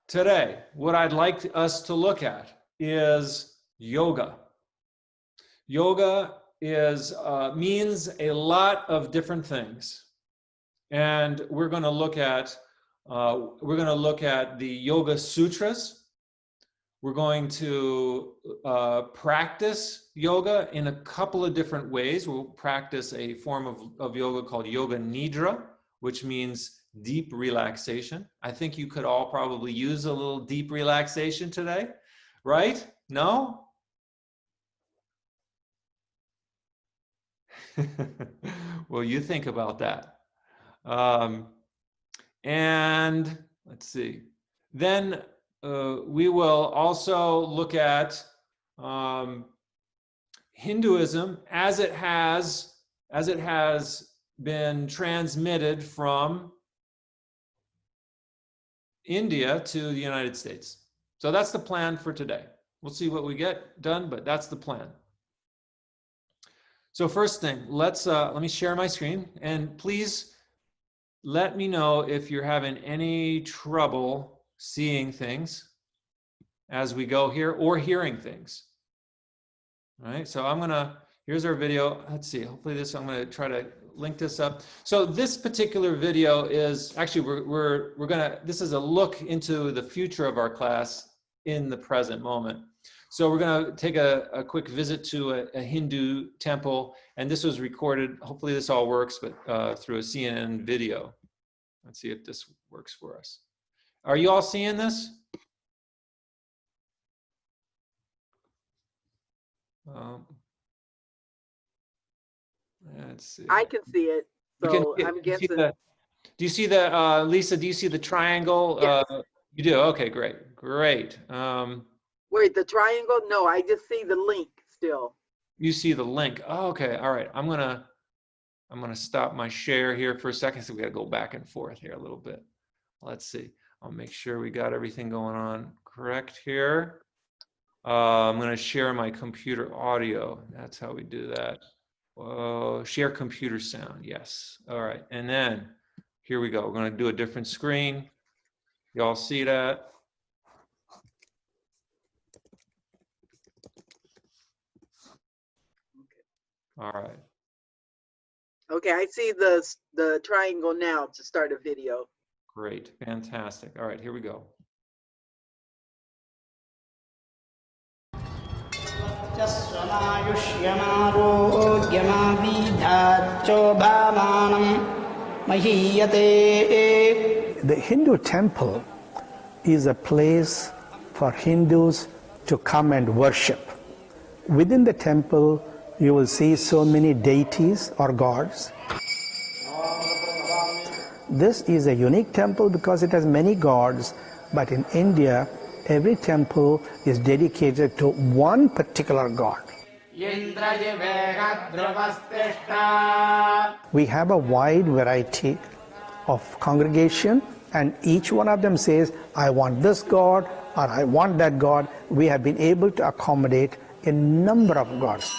today, what I'd like us to look at is yoga. Yoga means a lot of different things, and we're going to look at the Yoga Sutras. We're going to practice yoga in a couple of different ways. We'll practice a form of yoga called Yoga Nidra, which means deep relaxation. I think you could all probably use a little deep relaxation today, right? No? Well, you think about that. And let's see. Then we will also look at Hinduism as it has been transmitted from India to the United States. So that's the plan for today. We'll see what we get done, but that's the plan. So first thing, let me share my screen, and please let me know if you're having any trouble seeing things as we go here or hearing things. All right, so here's our video. Let's see, hopefully I'm gonna try to link this up. So this particular video is actually, this is a look into the future of our class in the present moment. So we're gonna take a quick visit to a Hindu temple, and this was recorded, hopefully this all works, but through a CNN video. Let's see if this works for us. Are you all seeing this? Let's see. I can see it. So I'm guessing. Do you see the, Lisa, do you see the triangle? Yes. You do? Okay, great, great. Wait, the triangle? No, I just see the link still. You see the link. Oh, okay, all right. I'm gonna stop my share here for a second. So we gotta go back and forth here a little bit. Let's see. I'll make sure we got everything going on correct here. I'm gonna share my computer audio. That's how we do that. Share computer sound, yes. All right, and then here we go. We're gonna do a different screen. Y'all see that? All right. Okay, I see the triangle now to start a video. Great, fantastic. All right, here we go. The Hindu temple is a place for Hindus to come and worship. Within the temple, you will see so many deities or gods. This is a unique temple because it has many gods, but in India, every temple is dedicated to one particular god. We have a wide variety of congregation, and each one of them says, I want this god or I want that god. We have been able to accommodate a number of gods.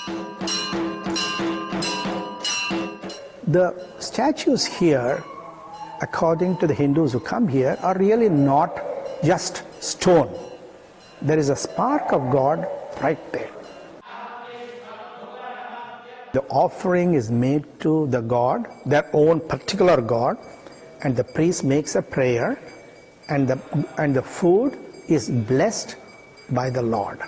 The statues here, according to the Hindus who come here, are really not just stone. There is a spark of God right there. The offering is made to the god, their own particular god, and the priest makes a prayer, and the food is blessed by the Lord.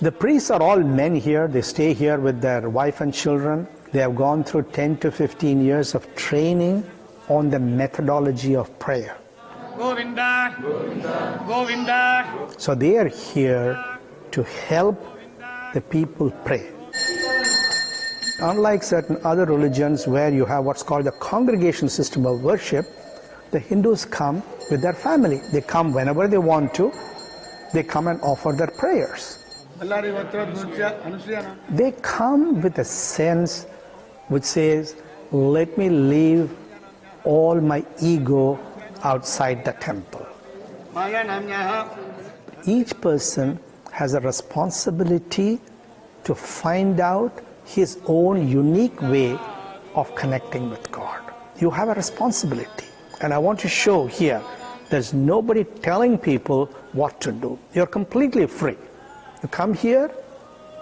The priests are all men here. They stay here with their wife and children. They have gone through 10 to 15 years of training on the methodology of prayer. Govinda, Govinda. So they are here to help the people pray. Unlike certain other religions where you have what's called the congregation system of worship, the Hindus come with their family. They come whenever they want to. They come and offer their prayers. They come with a sense which says, let me leave all my ego outside the temple. Each person has a responsibility to find out his own unique way of connecting with God. You have a responsibility. And I want to show here There's nobody telling people what to do. You're completely free. You come here,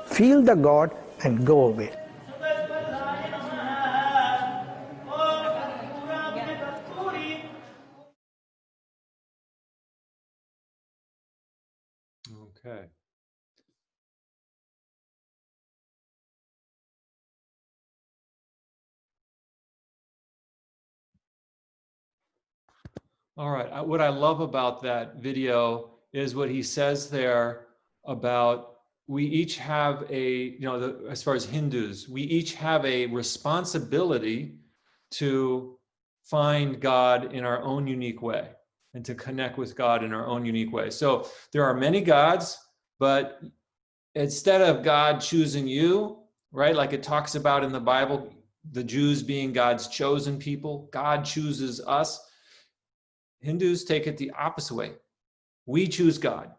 feel the God, and go away. Okay. All right. What I love about that video is what he says there about we each have a, as far as Hindus, we each have a responsibility to find God in our own unique way and to connect with God in our own unique way. So there are many gods, but instead of God choosing you, right, like it talks about in the Bible, the Jews being God's chosen people, God chooses us. Hindus take it the opposite way. We choose God.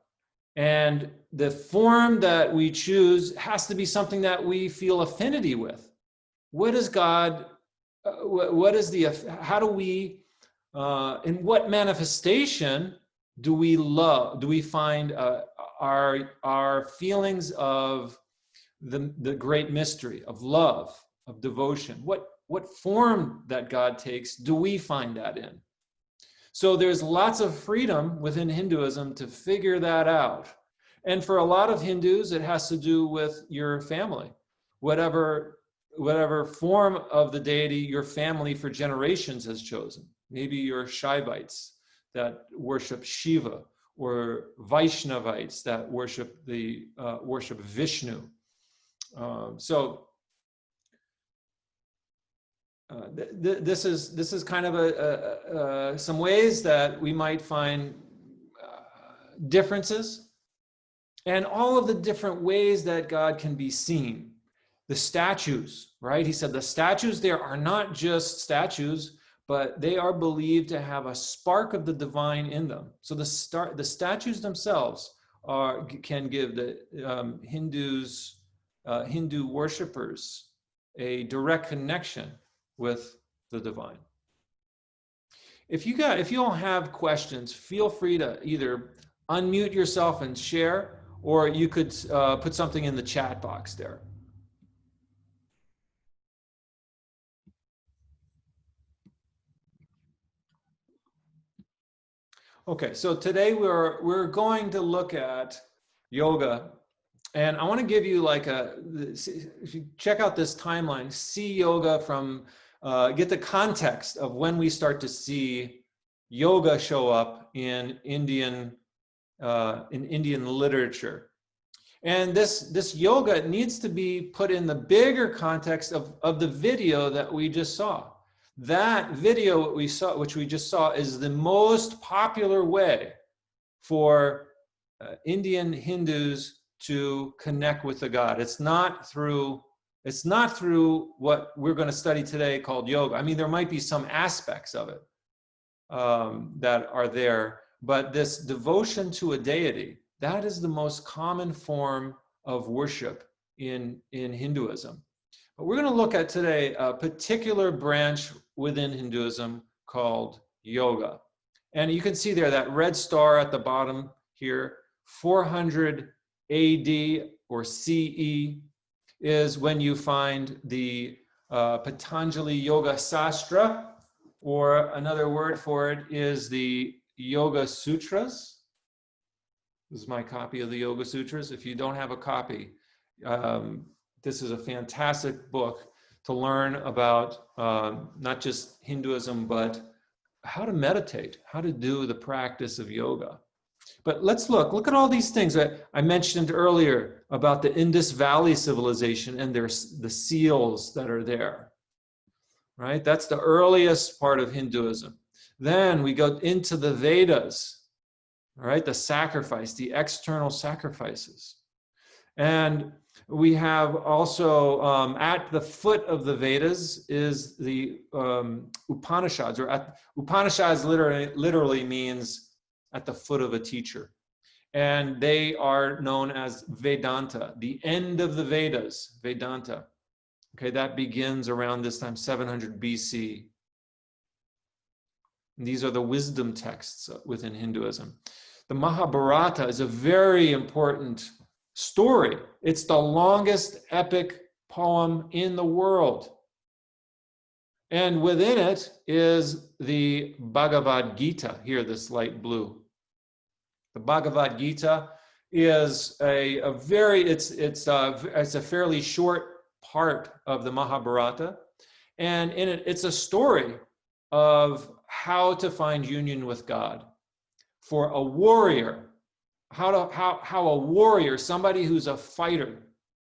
And the form that we choose has to be something that we feel affinity with. What is God? How do we, in what manifestation do we love? Do we find our feelings of the great mystery of love, of devotion? What form that God takes do we find that in? So there's lots of freedom within Hinduism to figure that out. And for a lot of Hindus, it has to do with your family. Whatever form of the deity your family for generations has chosen. Maybe you're Shaivites that worship Shiva, or Vaishnavites that worship worship Vishnu. This is kind of some ways that we might find differences, and all of the different ways that God can be seen. The statues, right? He said the statues there are not just statues, but they are believed to have a spark of the divine in them. So the statues themselves can give the Hindu worshipers a direct connection with the divine. If you all have questions, feel free to either unmute yourself and share, or you could put something in the chat box there. Okay, so today we're going to look at yoga, and I want to give you if you check out this timeline, see yoga from get the context of when we start to see yoga show up in Indian literature. And this yoga needs to be put in the bigger context of the video that we just saw. That video which we just saw, is the most popular way for Indian Hindus to connect with the God. It's not through what we're going to study today called yoga. I mean, there might be some aspects of it that are there, but this devotion to a deity, that is the most common form of worship in Hinduism. But we're going to look at today a particular branch within Hinduism called yoga. And you can see there that red star at the bottom here, 400 AD or CE is when you find the Patanjali Yoga Sastra, or another word for it is the Yoga Sutras. This is my copy of the Yoga Sutras. If you don't have a copy, this is a fantastic book to learn about not just Hinduism, but how to meditate, how to do the practice of yoga. But let's look at all these things that I mentioned earlier about the Indus Valley civilization and the seals that are there, right? That's the earliest part of Hinduism. Then we go into the Vedas, right? The sacrifice, the external sacrifices. And we have also at the foot of the Vedas is the Upanishads, Upanishads literally means at the foot of a teacher. And they are known as Vedanta, the end of the Vedas, Vedanta. Okay, that begins around this time, 700 BC. These are the wisdom texts within Hinduism. The Mahabharata is a very important story. It's the longest epic poem in the world. And within it is the Bhagavad Gita, here, this light blue. The Bhagavad Gita is it's a fairly short part of the Mahabharata. And in it, it's a story of how to find union with God. For a warrior, how a warrior, somebody who's a fighter,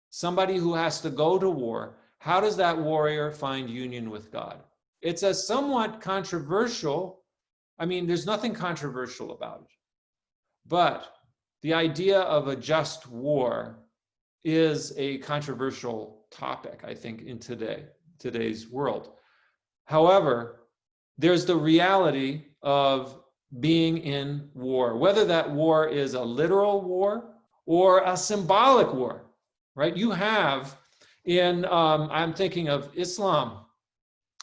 somebody who has to go to war, how does that warrior find union with God? It's a somewhat controversial, there's nothing controversial about it. But the idea of a just war is a controversial topic, I think, in today's world. However, there's the reality of being in war, whether that war is a literal war or a symbolic war, right? You have I'm thinking of Islam,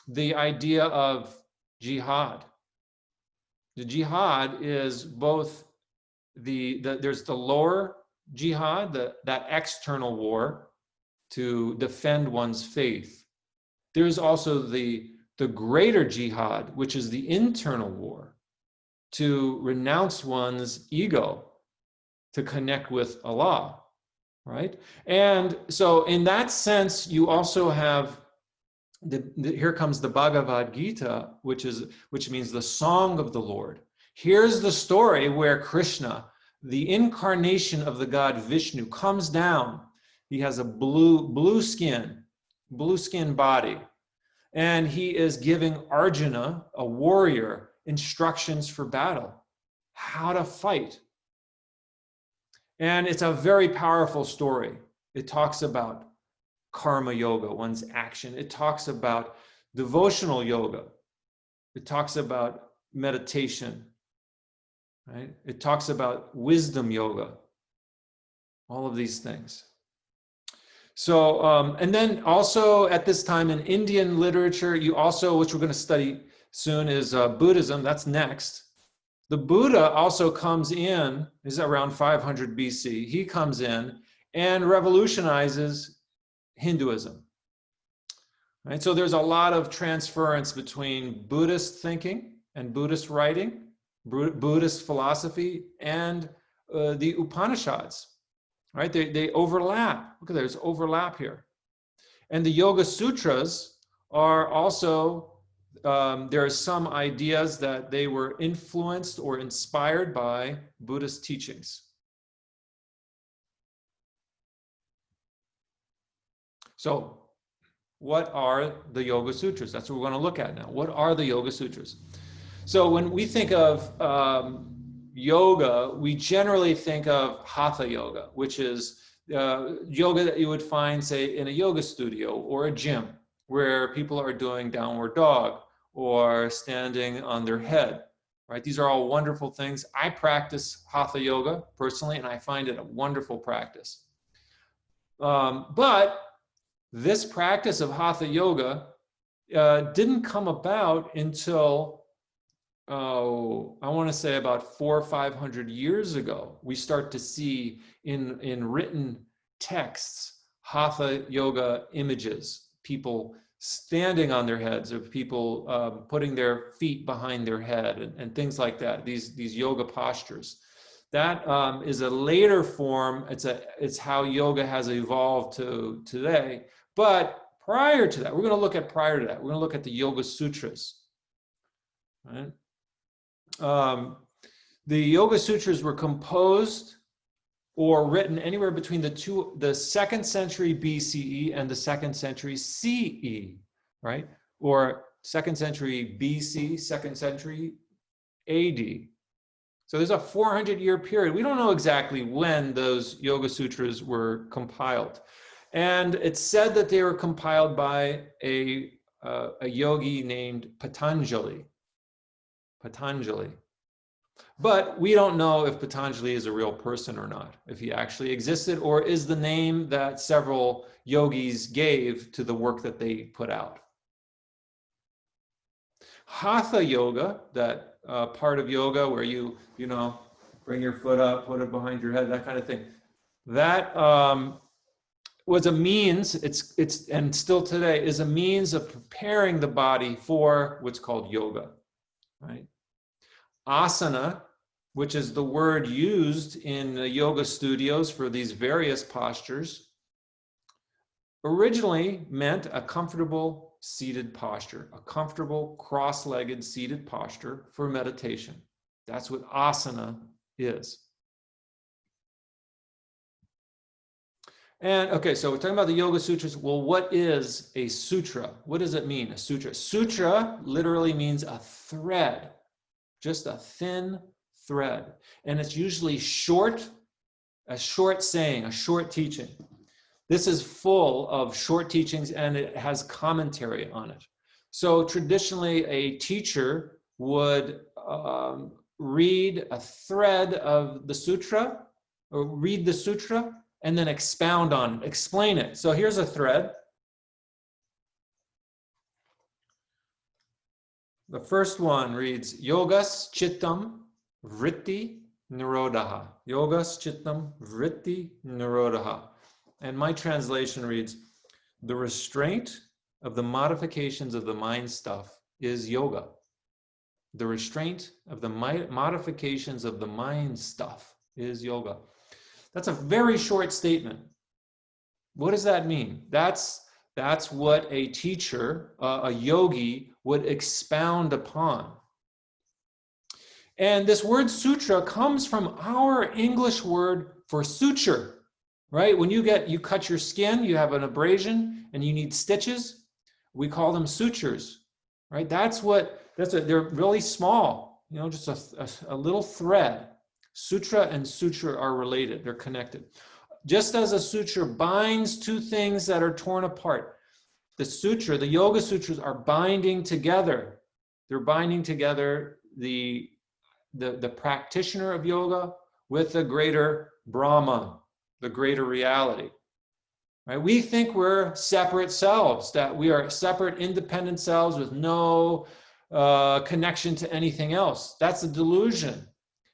the idea of jihad. The jihad is both there's the lower jihad, that external war to defend one's faith. There's also the greater jihad, which is the internal war to renounce one's ego, to connect with Allah, right? And so in that sense, you also have here comes the Bhagavad Gita, which means the song of the Lord. Here's the story where Krishna, the incarnation of the god Vishnu, comes down. He has a blue skin body, and he is giving Arjuna, a warrior, instructions for battle, how to fight. And it's a very powerful story. It talks about karma yoga, one's action. It talks about devotional yoga. It talks about meditation, right? It talks about wisdom yoga, all of these things. So, and then also at this time in Indian literature, you also, which we're going to study soon, is Buddhism. That's next. The Buddha also comes in, is around 500 BC. He comes in and revolutionizes Hinduism. Right? So there's a lot of transference between Buddhist thinking and Buddhist writing, Buddhist philosophy, and the Upanishads. Right? They overlap. Look at there's overlap here. And the Yoga Sutras are also, there are some ideas that they were influenced or inspired by Buddhist teachings. So what are the Yoga Sutras? That's what we're going to look at now. What are the Yoga Sutras? So when we think of yoga, we generally think of hatha yoga, which is yoga that you would find, say, in a yoga studio or a gym, where people are doing downward dog or standing on their head, right? These are all wonderful things. I practice hatha yoga personally, and I find it a wonderful practice. But this practice of hatha yoga didn't come about until I want to say about 400 or 500 years ago. We start to see in written texts hatha yoga images, people standing on their heads, or people putting their feet behind their head, and things like that. These yoga postures. That is a later form. It's how yoga has evolved to today. But prior to that, we're going to look at the Yoga Sutras. Right? The Yoga Sutras were composed or written anywhere between the 2nd century BCE and the 2nd century CE, right? Or 2nd century BC, 2nd century AD. So there's a 400-year period. We don't know exactly when those Yoga Sutras were compiled. And it's said that they were compiled by a yogi named Patanjali. But we don't know if Patanjali is a real person or not, if he actually existed, or is the name that several yogis gave to the work that they put out. Hatha yoga, that part of yoga where you bring your foot up, put it behind your head, that kind of thing. That was a means, it's and still today is a means of preparing the body for what's called yoga, right? Asana, which is the word used in the yoga studios for these various postures, originally meant a comfortable seated posture, a comfortable cross-legged seated posture for meditation. That's what asana is. And okay, so we're talking about the Yoga Sutras. Well, what is a sutra? What does it mean, a sutra? Sutra literally means a thread, just a thin thread. And it's usually short, a short saying, a short teaching. This is full of short teachings and it has commentary on it. So traditionally, a teacher would read a thread of the sutra, or read the sutra, and then expound on it, explain it. So here's a thread. The first one reads, Yogas chittam vritti nirodhah. Yogas chittam vritti nirodhah. And my translation reads, the restraint of the modifications of the mind stuff is yoga. The restraint of the modifications of the mind stuff is yoga. That's a very short statement. What does that mean? That's what a teacher, a yogi, would expound upon. And this word sutra comes from our English word for suture, right? When you cut your skin, you have an abrasion and you need stitches, we call them sutures, right? They're really small, just a little thread. Sutra and suture are related, they're connected. Just as a suture binds two things that are torn apart, the Yoga Sutras are binding together. They're binding together the practitioner of yoga with the greater Brahman, the greater reality. Right? We think we're separate selves, that we are separate, independent selves with no connection to anything else. That's a delusion.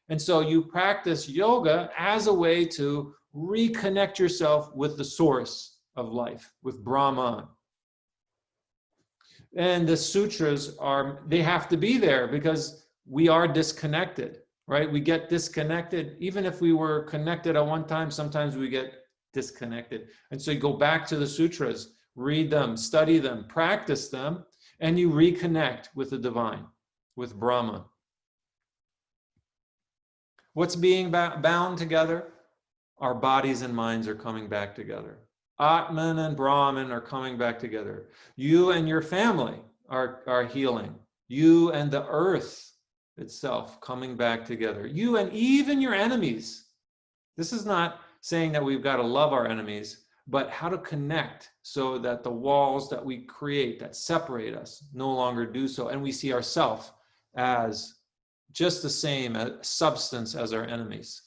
And so you practice yoga as a way to reconnect yourself with the source of life, with Brahman. And the sutras they have to be there because we are disconnected, right? We get disconnected. Even if we were connected at one time, sometimes we get disconnected. And so you go back to the sutras, read them, study them, practice them, and you reconnect with the divine, with Brahman. What's being bound together? Our bodies and minds are coming back together. Atman and Brahman are coming back together. You and your family are healing. You and the earth itself coming back together. You and even your enemies. This is not saying that we've got to love our enemies, but how to connect so that the walls that we create that separate us no longer do so. And we see ourselves as just the same substance as our enemies.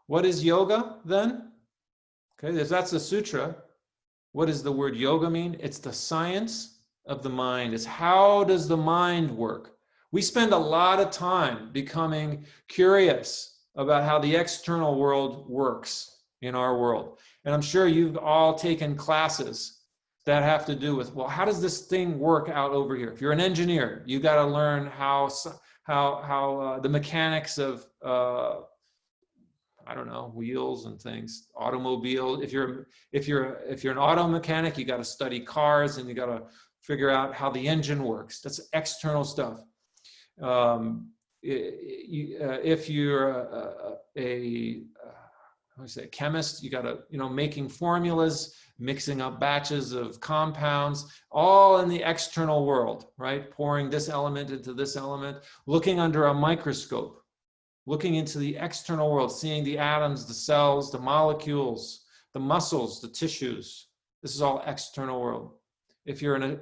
What is yoga then? Okay, if that's a sutra, what does the word yoga mean? It's the science of the mind. It's how does the mind work? We spend a lot of time becoming curious about how the external world works in our world. And I'm sure you've all taken classes that have to do with, well, how does this thing work out over here? If you're an engineer, you got to learn how the mechanics of wheels and things, automobile. If you're an auto mechanic, you got to study cars and you got to figure out how the engine works. That's external stuff. If you're a chemist, you got to, making formulas, mixing up batches of compounds, all in the external world, right? Pouring this element into this element, looking under a microscope, looking into the external world, seeing the atoms, the cells, the molecules, the muscles, the tissues. This is all external world. If you're an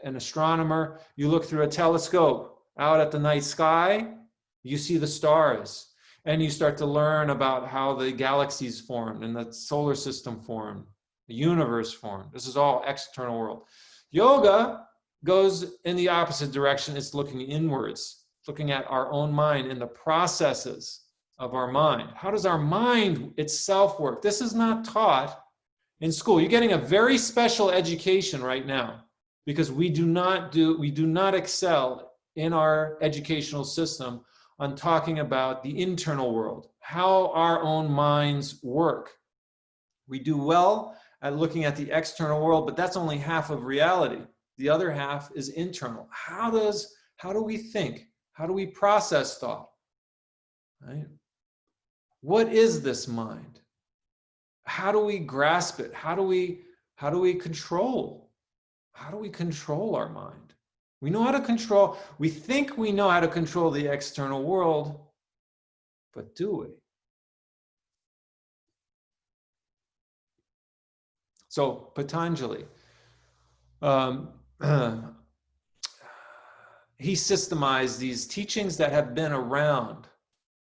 astronomer, you look through a telescope out at the night sky, you see the stars, and you start to learn about how the galaxies formed and the solar system formed. the universe formed. This is all external world. Yoga goes in the opposite direction. It's looking inwards, looking at our own mind and the processes of our mind. How does our mind itself work? This is not taught in school. You're getting a very special education right now because we do not excel in our educational system on talking about the internal world, how our own minds work. We do well at looking at the external world, but that's only half of reality. The other half is internal. How do we think? How do we process thought? Right? What is this mind? How do we grasp it? How do we control? How do we control our mind? We know how to control, we think we know how to control the external world, but do we? So Patanjali, he systemized these teachings that have been around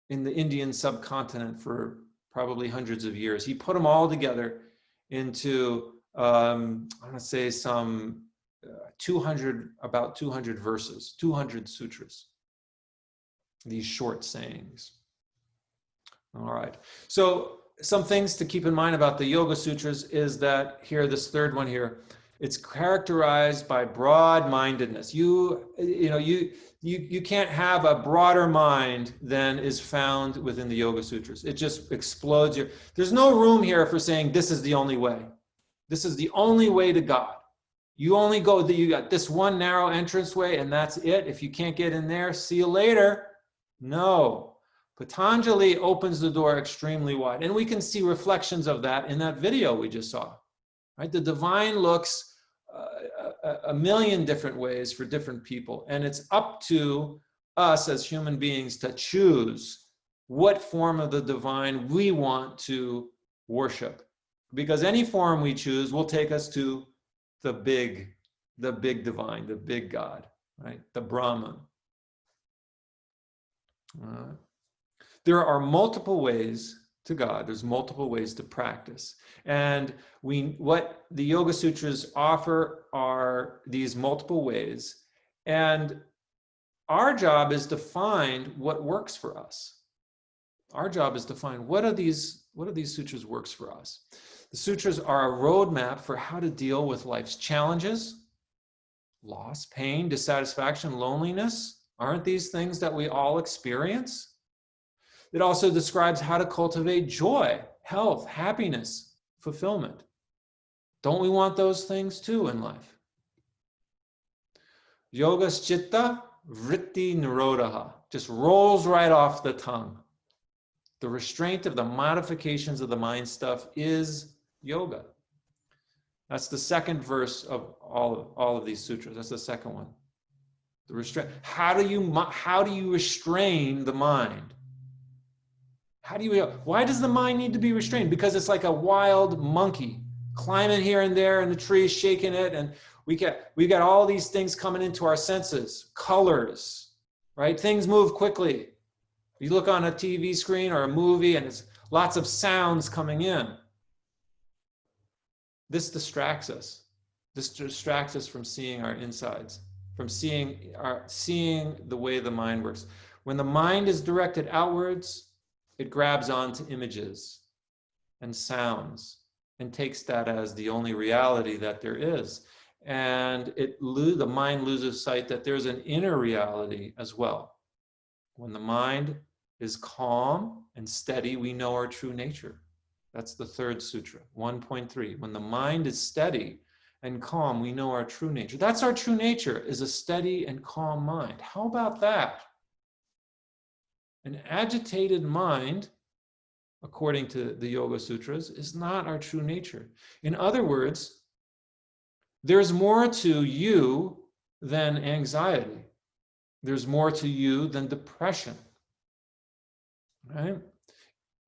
in the Indian subcontinent for probably hundreds of years. He put them all together into, I want to say some about 200 verses, 200 sutras, these short sayings. All right. So some things to keep in mind about the Yoga Sutras is that here, this third one here, it's characterized by broad-mindedness. You can't have a broader mind than is found within the Yoga Sutras. It just explodes your. There's no room here for saying this is the only way. This is the only way to God. You only go, you got this one narrow entranceway and that's it. If you can't get in there, see you later. No. Patanjali opens the door extremely wide. And we can see reflections of that in that video we just saw. Right? The divine looks a million different ways for different people. And it's up to us as human beings to choose what form of the divine we want to worship. Because any form we choose will take us to the big divine, the big God, right? The Brahman. There are multiple ways to God. There's multiple ways to practice. And what the Yoga Sutras offer are these multiple ways. And our job is to find what works for us. Our job is to find what of these sutras works for us. The sutras are a roadmap for how to deal with life's challenges, loss, pain, dissatisfaction, loneliness. Aren't these things that we all experience? It also describes how to cultivate joy, health, happiness, fulfillment. Don't we want those things too in life? Yoga's chitta, vritti, nirodhah, just rolls right off the tongue. The restraint of the modifications of the mind stuff is yoga. That's the second verse of all of these sutras. That's the second one. The restraint. How do you restrain the mind? Why does the mind need to be restrained? Because it's like a wild monkey climbing here and there in the trees, shaking it, and we got all these things coming into our senses, colors, right? Things move quickly. You look on a TV screen or a movie and it's lots of sounds coming in. This distracts us. This distracts us from seeing our insides, from seeing the way the mind works. When the mind is directed outwards, it grabs onto images and sounds and takes that as the only reality that there is. And the mind loses sight that there's an inner reality as well. When the mind is calm and steady, we know our true nature. That's the third sutra, 1.3. When the mind is steady and calm, we know our true nature. That's our true nature, is a steady and calm mind. How about that? An agitated mind, according to the Yoga Sutras, is not our true nature. In other words, there's more to you than anxiety. There's more to you than depression. Right?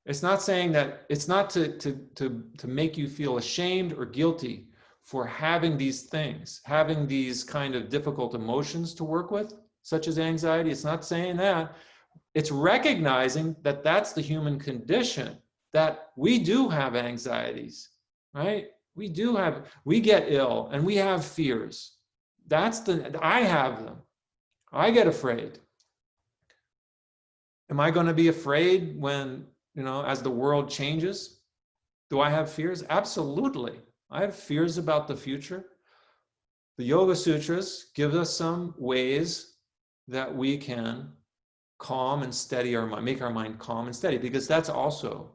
It's not saying that, it's not to make you feel ashamed or guilty for having these things, having these kind of difficult emotions to work with, such as anxiety. It's not saying that. It's recognizing that that's the human condition, that we do have anxieties, right? We get ill and we have fears. I have them. I get afraid. Am I going to be afraid when, as the world changes? Do I have fears? Absolutely. I have fears about the future. The Yoga Sutras give us some ways that we can calm and steady our mind, make our mind calm and steady, because that's also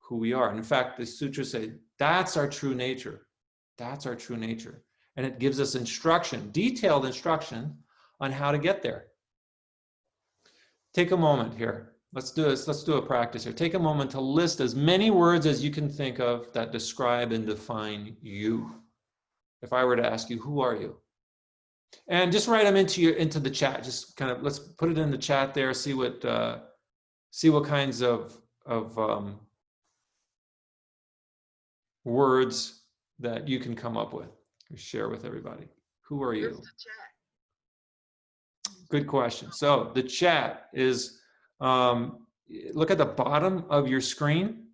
who we are. And in fact, the sutras say that's our true nature. That's our true nature. And it gives us instruction, detailed instruction on how to get there. Take a moment here. Let's do this. Let's do a practice here. Take a moment to list as many words as you can think of that describe and define you. If I were to ask you, who are you? And just write them into the chat. Just kind of, let's put it in the chat there. See what kinds of words that you can come up with. Share with everybody. Who are you? Where's the chat? Good question. So the chat is, look at the bottom of your screen.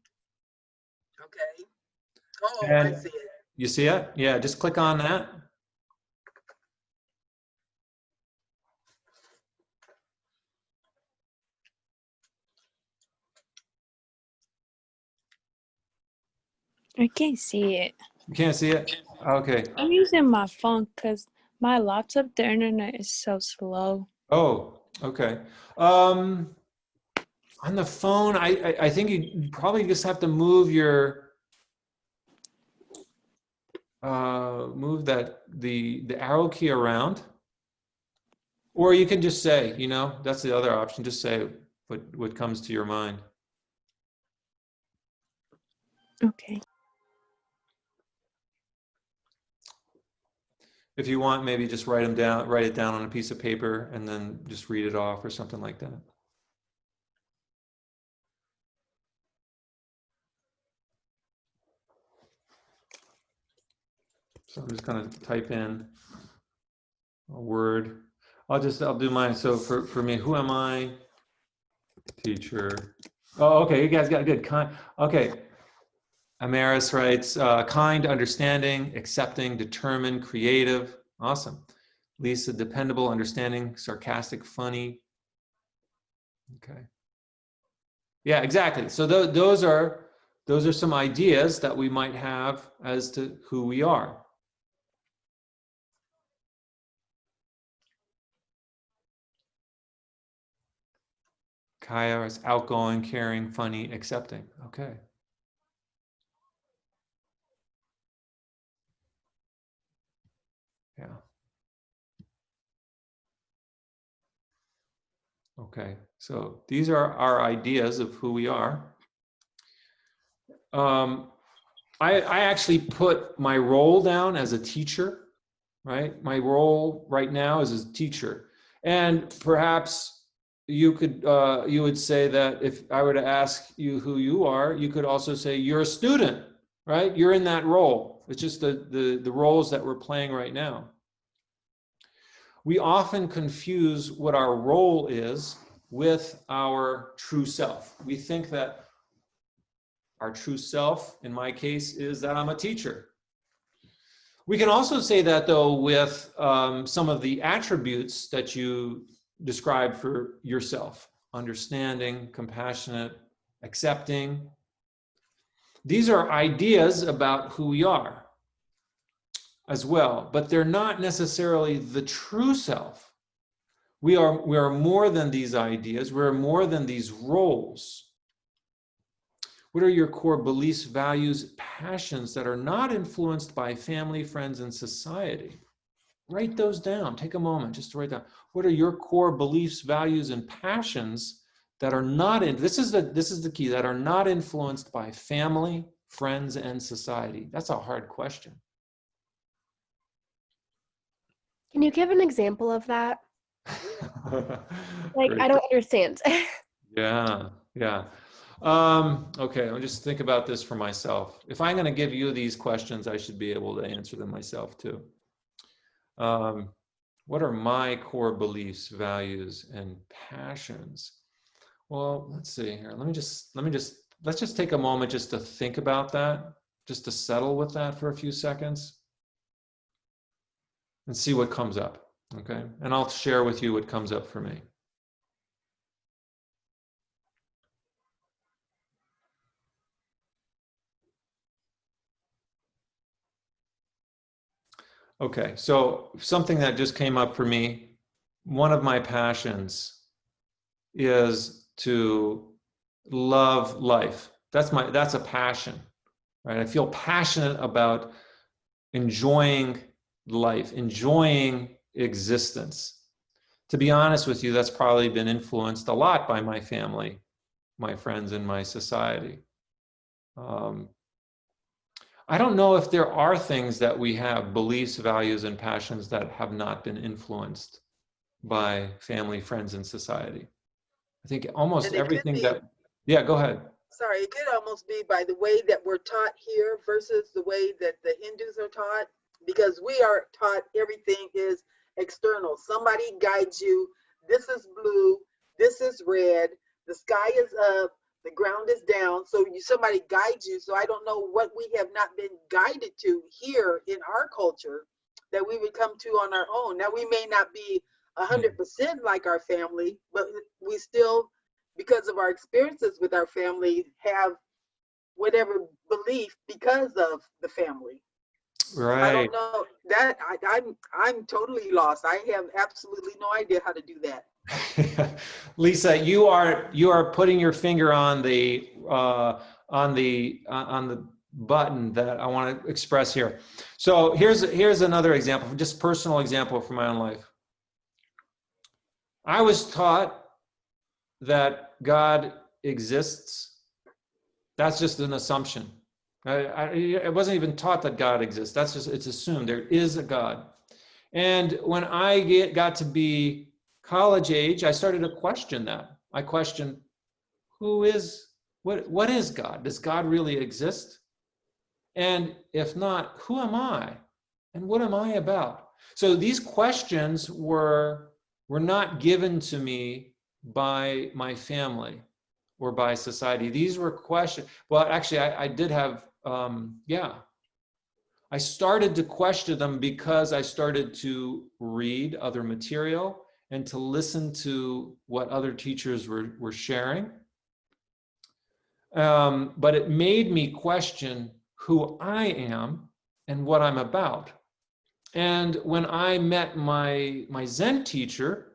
Okay. Oh, And I see it. you see it? Yeah, just click on that. I can't see it. You can't see it? Okay. I'm using my phone because my laptop, the internet is so slow. Oh, okay. On the phone, I think you probably just have to move the arrow key around, or you can just say, that's the other option. Just say what comes to your mind. Okay. If you want, maybe just write it down on a piece of paper and then just read it off or something like that. So I'm just going to type in a word. I'll do mine. So for me, who am I? Teacher. Oh, okay. You guys got good. Okay. Amaris writes, kind, understanding, accepting, determined, creative. Awesome. Lisa, dependable, understanding, sarcastic, funny. Okay. Yeah, exactly. So those are some ideas that we might have as to who we are. Kaya is outgoing, caring, funny, accepting. Okay. Yeah. Okay. So these are our ideas of who we are. I actually put my role down as a teacher, right? My role right now is as a teacher. And perhaps you would say that if I were to ask you who you are, you could also say you're a student, right? You're in that role. It's just the roles that we're playing right now. We often confuse what our role is with our true self. We think that our true self, in my case, is that I'm a teacher. We can also say that, though, with some of the attributes that you describe for yourself: understanding, compassionate, accepting. These are ideas about who we are as well, but they're not necessarily the true self. We are more than these ideas. We're more than these roles. What are your core beliefs, values, passions that are not influenced by family, friends, and society? Write those down. Take a moment just to write down. What are your core beliefs, values, and passions that are not this is the key, that are not influenced by family, friends, and society? That's a hard question. Can you give an example of that? Like, Great. I don't understand. Yeah. Okay, I'll just think about this for myself. If I'm going to give you these questions, I should be able to answer them myself too. What are my core beliefs, values, and passions? Well, let's see here. Let's just take a moment just to think about that. just to settle with that for a few seconds and see what comes up, okay? And I'll share with you what comes up for me. Okay, so something that just came up for me, one of my passions is to love life. That's a passion, right? I feel passionate about enjoying life, enjoying existence. To be honest with you, that's probably been influenced a lot by my family, my friends, and my society. I don't know if there are things that we have, beliefs, values, and passions that have not been influenced by family, friends, and society. I think almost And it could everything be, that, yeah, go ahead. sorry, it could almost be by the way that we're taught here versus the way that the Hindus are taught, because we are taught everything is external. Somebody guides you. This is blue. This is red. The sky is up. The ground is down. So somebody guides you. So I don't know what we have not been guided to here in our culture that we would come to on our own. Now, we may not be 100% like our family, but we still, because of our experiences with our family, have whatever belief because of the family. Right. I don't know that I'm totally lost. I have absolutely no idea how to do that. Lisa, you are putting your finger on the button that I want to express here. So here's another example, just personal example from my own life. I was taught that God exists. That's just an assumption. I wasn't even taught that God exists. It's assumed there is a God. And when I got to be college age, I started to question that. I questioned, what is God? Does God really exist? And if not, who am I? And what am I about? So these questions were not given to me by my family or by society. These were questions. Well, actually, I did have, I started to question them because I started to read other material and to listen to what other teachers were sharing. But it made me question who I am and what I'm about. And when I met my Zen teacher,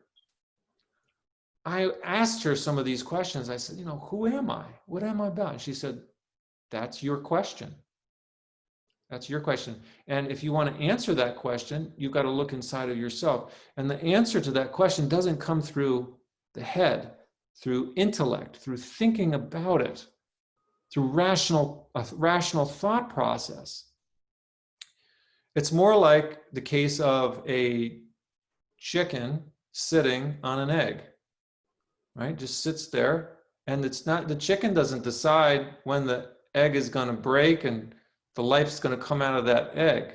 I asked her some of these questions. I said, who am I? What am I about? And she said, that's your question. That's your question. And if you want to answer that question, you've got to look inside of yourself. And the answer to that question doesn't come through the head, through intellect, through thinking about it, through a rational thought process. It's more like the case of a chicken sitting on an egg, right? Just sits there, and the chicken doesn't decide when the egg is going to break and the life's going to come out of that egg.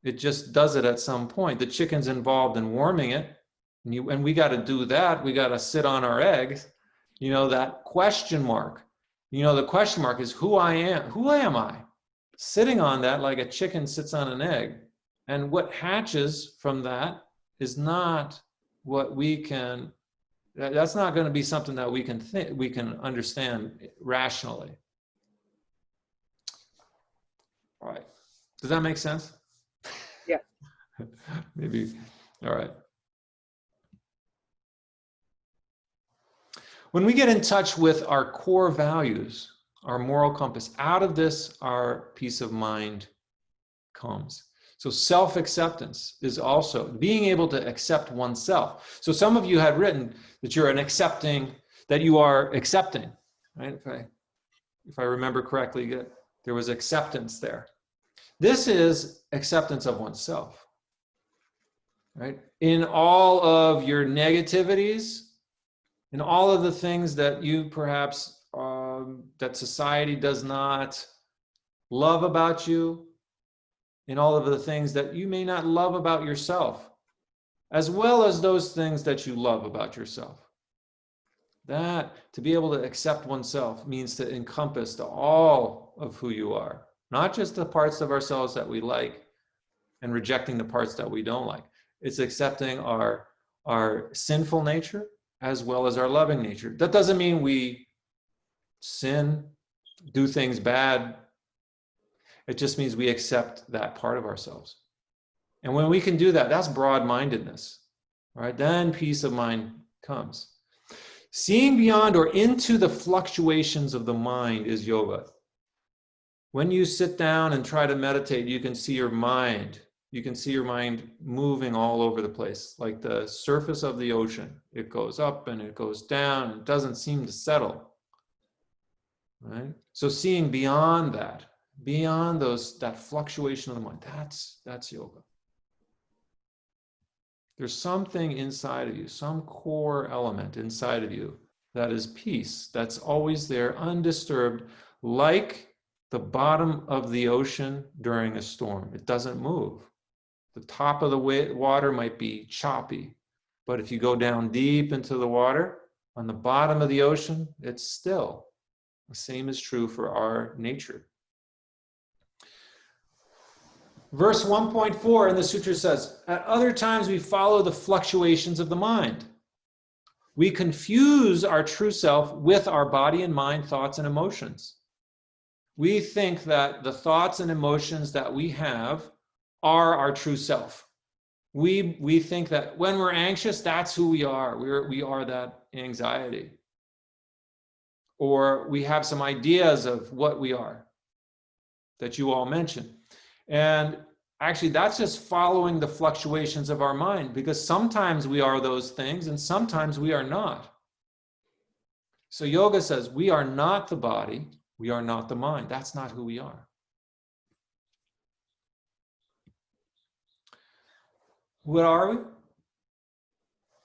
It just does it at some point. The chicken's involved in warming it, and we got to do that. We got to sit on our eggs. That question mark. The question mark is who I am. Who am I? Sitting on that like a chicken sits on an egg. And what hatches from that is not what that's not going to be something that we can understand rationally. All right. Does that make sense? Yeah. Maybe. All right. When we get in touch with our core values, our moral compass, out of this, our peace of mind comes. So self-acceptance is also being able to accept oneself. So some of you had written that you are accepting, right? If I remember correctly, there was acceptance there. This is acceptance of oneself, right? In all of your negativities, in all of the things that you perhaps, that society does not love about you, in all of the things that you may not love about yourself, as well as those things that you love about yourself. That, to be able to accept oneself means to encompass to all of who you are, not just the parts of ourselves that we like and rejecting the parts that we don't like. It's accepting our sinful nature as well as our loving nature. That doesn't mean we sin, do things bad. It just means we accept that part of ourselves. And when we can do that, that's broad-mindedness, right? Then peace of mind comes. Seeing beyond or into the fluctuations of the mind is yoga. When you sit down and try to meditate, you can see your mind. You can see your mind moving all over the place, like the surface of the ocean. It goes up and it goes down. And it doesn't seem to settle, right? So seeing beyond that, beyond that fluctuation of the mind, that's yoga. There's something inside of you, some core element inside of you that is peace, that's always there, undisturbed, like the bottom of the ocean during a storm. It doesn't move. The top of the water might be choppy, but if you go down deep into the water, on the bottom of the ocean, it's still. The same is true for our nature. Verse 1.4 in the sutra says, at other times we follow the fluctuations of the mind. We confuse our true self with our body and mind, thoughts and emotions. We think that the thoughts and emotions that we have are our true self. We think that when we're anxious, that's who we are. We are that anxiety. Or we have some ideas of what we are that you all mentioned. And actually, that's just following the fluctuations of our mind, because sometimes we are those things and sometimes we are not. So yoga says we are not the body, we are not the mind. That's not who we are. What are we?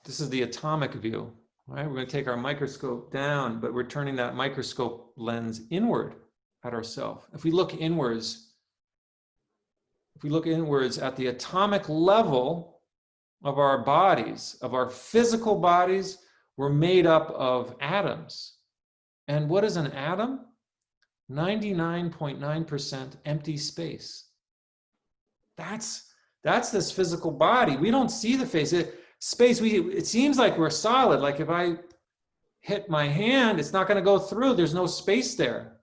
This is the atomic view, right? We're going to take our microscope down, but we're turning that microscope lens inward at ourselves. If we look inwards at the atomic level of our bodies, of our physical bodies, we're made up of atoms. And what is an atom? 99.9% empty space. That's this physical body. We don't see the face. It seems like we're solid. Like if I hit my hand, it's not going to go through. There's no space there.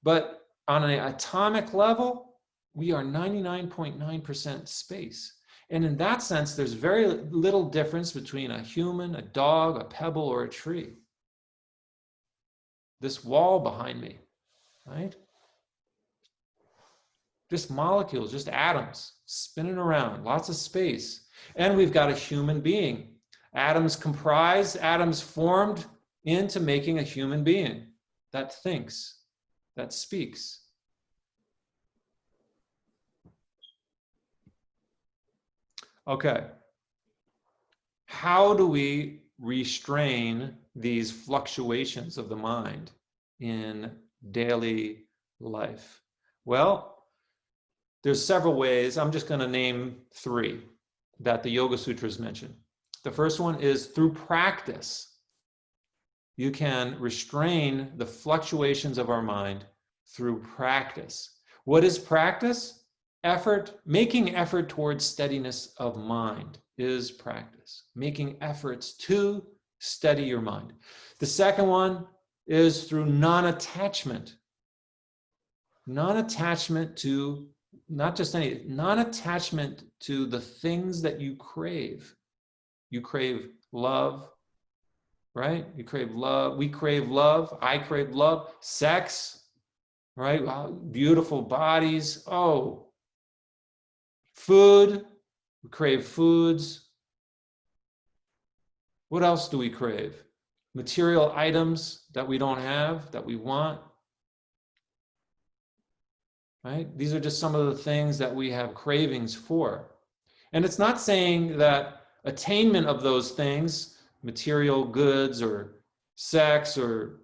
But on an atomic level, we are 99.9% space. And in that sense, there's very little difference between a human, a dog, a pebble, or a tree. This wall behind me, right? Just molecules, just atoms spinning around, lots of space. And we've got a human being. Atoms formed into making a human being that thinks, that speaks. Okay. How do we restrain these fluctuations of the mind in daily life? Well, there's several ways. I'm just going to name 3 that the Yoga Sutras mention. The first one is through practice. You can restrain the fluctuations of our mind through practice. What is practice? Making effort towards steadiness of mind is practice. Making efforts to steady your mind. The second one is through non-attachment. Non-attachment to non-attachment to the things that you crave. You crave love, right? You crave love. We crave love. I crave love. Sex, right? Wow, beautiful bodies. Oh, food. We crave foods. What else do we crave? Material items that we don't have, that we want. Right? These are just some of the things that we have cravings for. And it's not saying that attainment of those things, material goods or sex or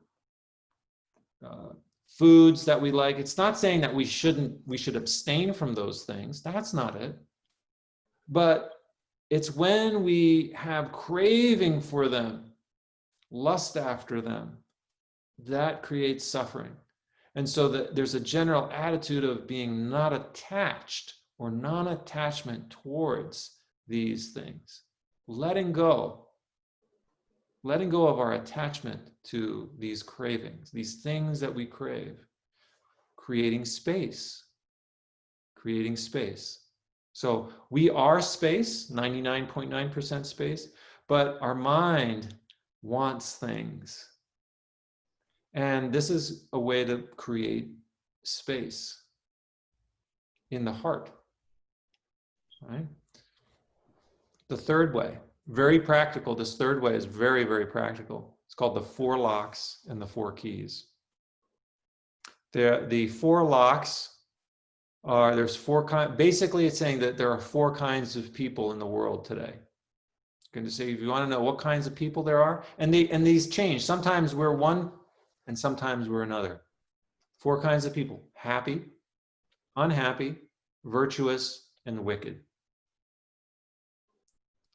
foods that we like, it's not saying that we should abstain from those things. That's not it. But it's when we have craving for them, lust after them, that creates suffering. And so there's a general attitude of being not attached or non-attachment towards these things. Letting go of our attachment to these cravings, these things that we crave, creating space. So we are space, 99.9% space, but our mind wants things. And this is a way to create space in the heart, right? The third way, very practical. This third way is very, very practical. It's called the 4 locks and the 4 keys. The 4 locks are, there's 4 kinds. Basically, it's saying that there are 4 kinds of people in the world today. Going to say, if you want to know what kinds of people there are, and these change. Sometimes we're one, and sometimes we're another. 4 kinds of people: happy, unhappy, virtuous, and wicked.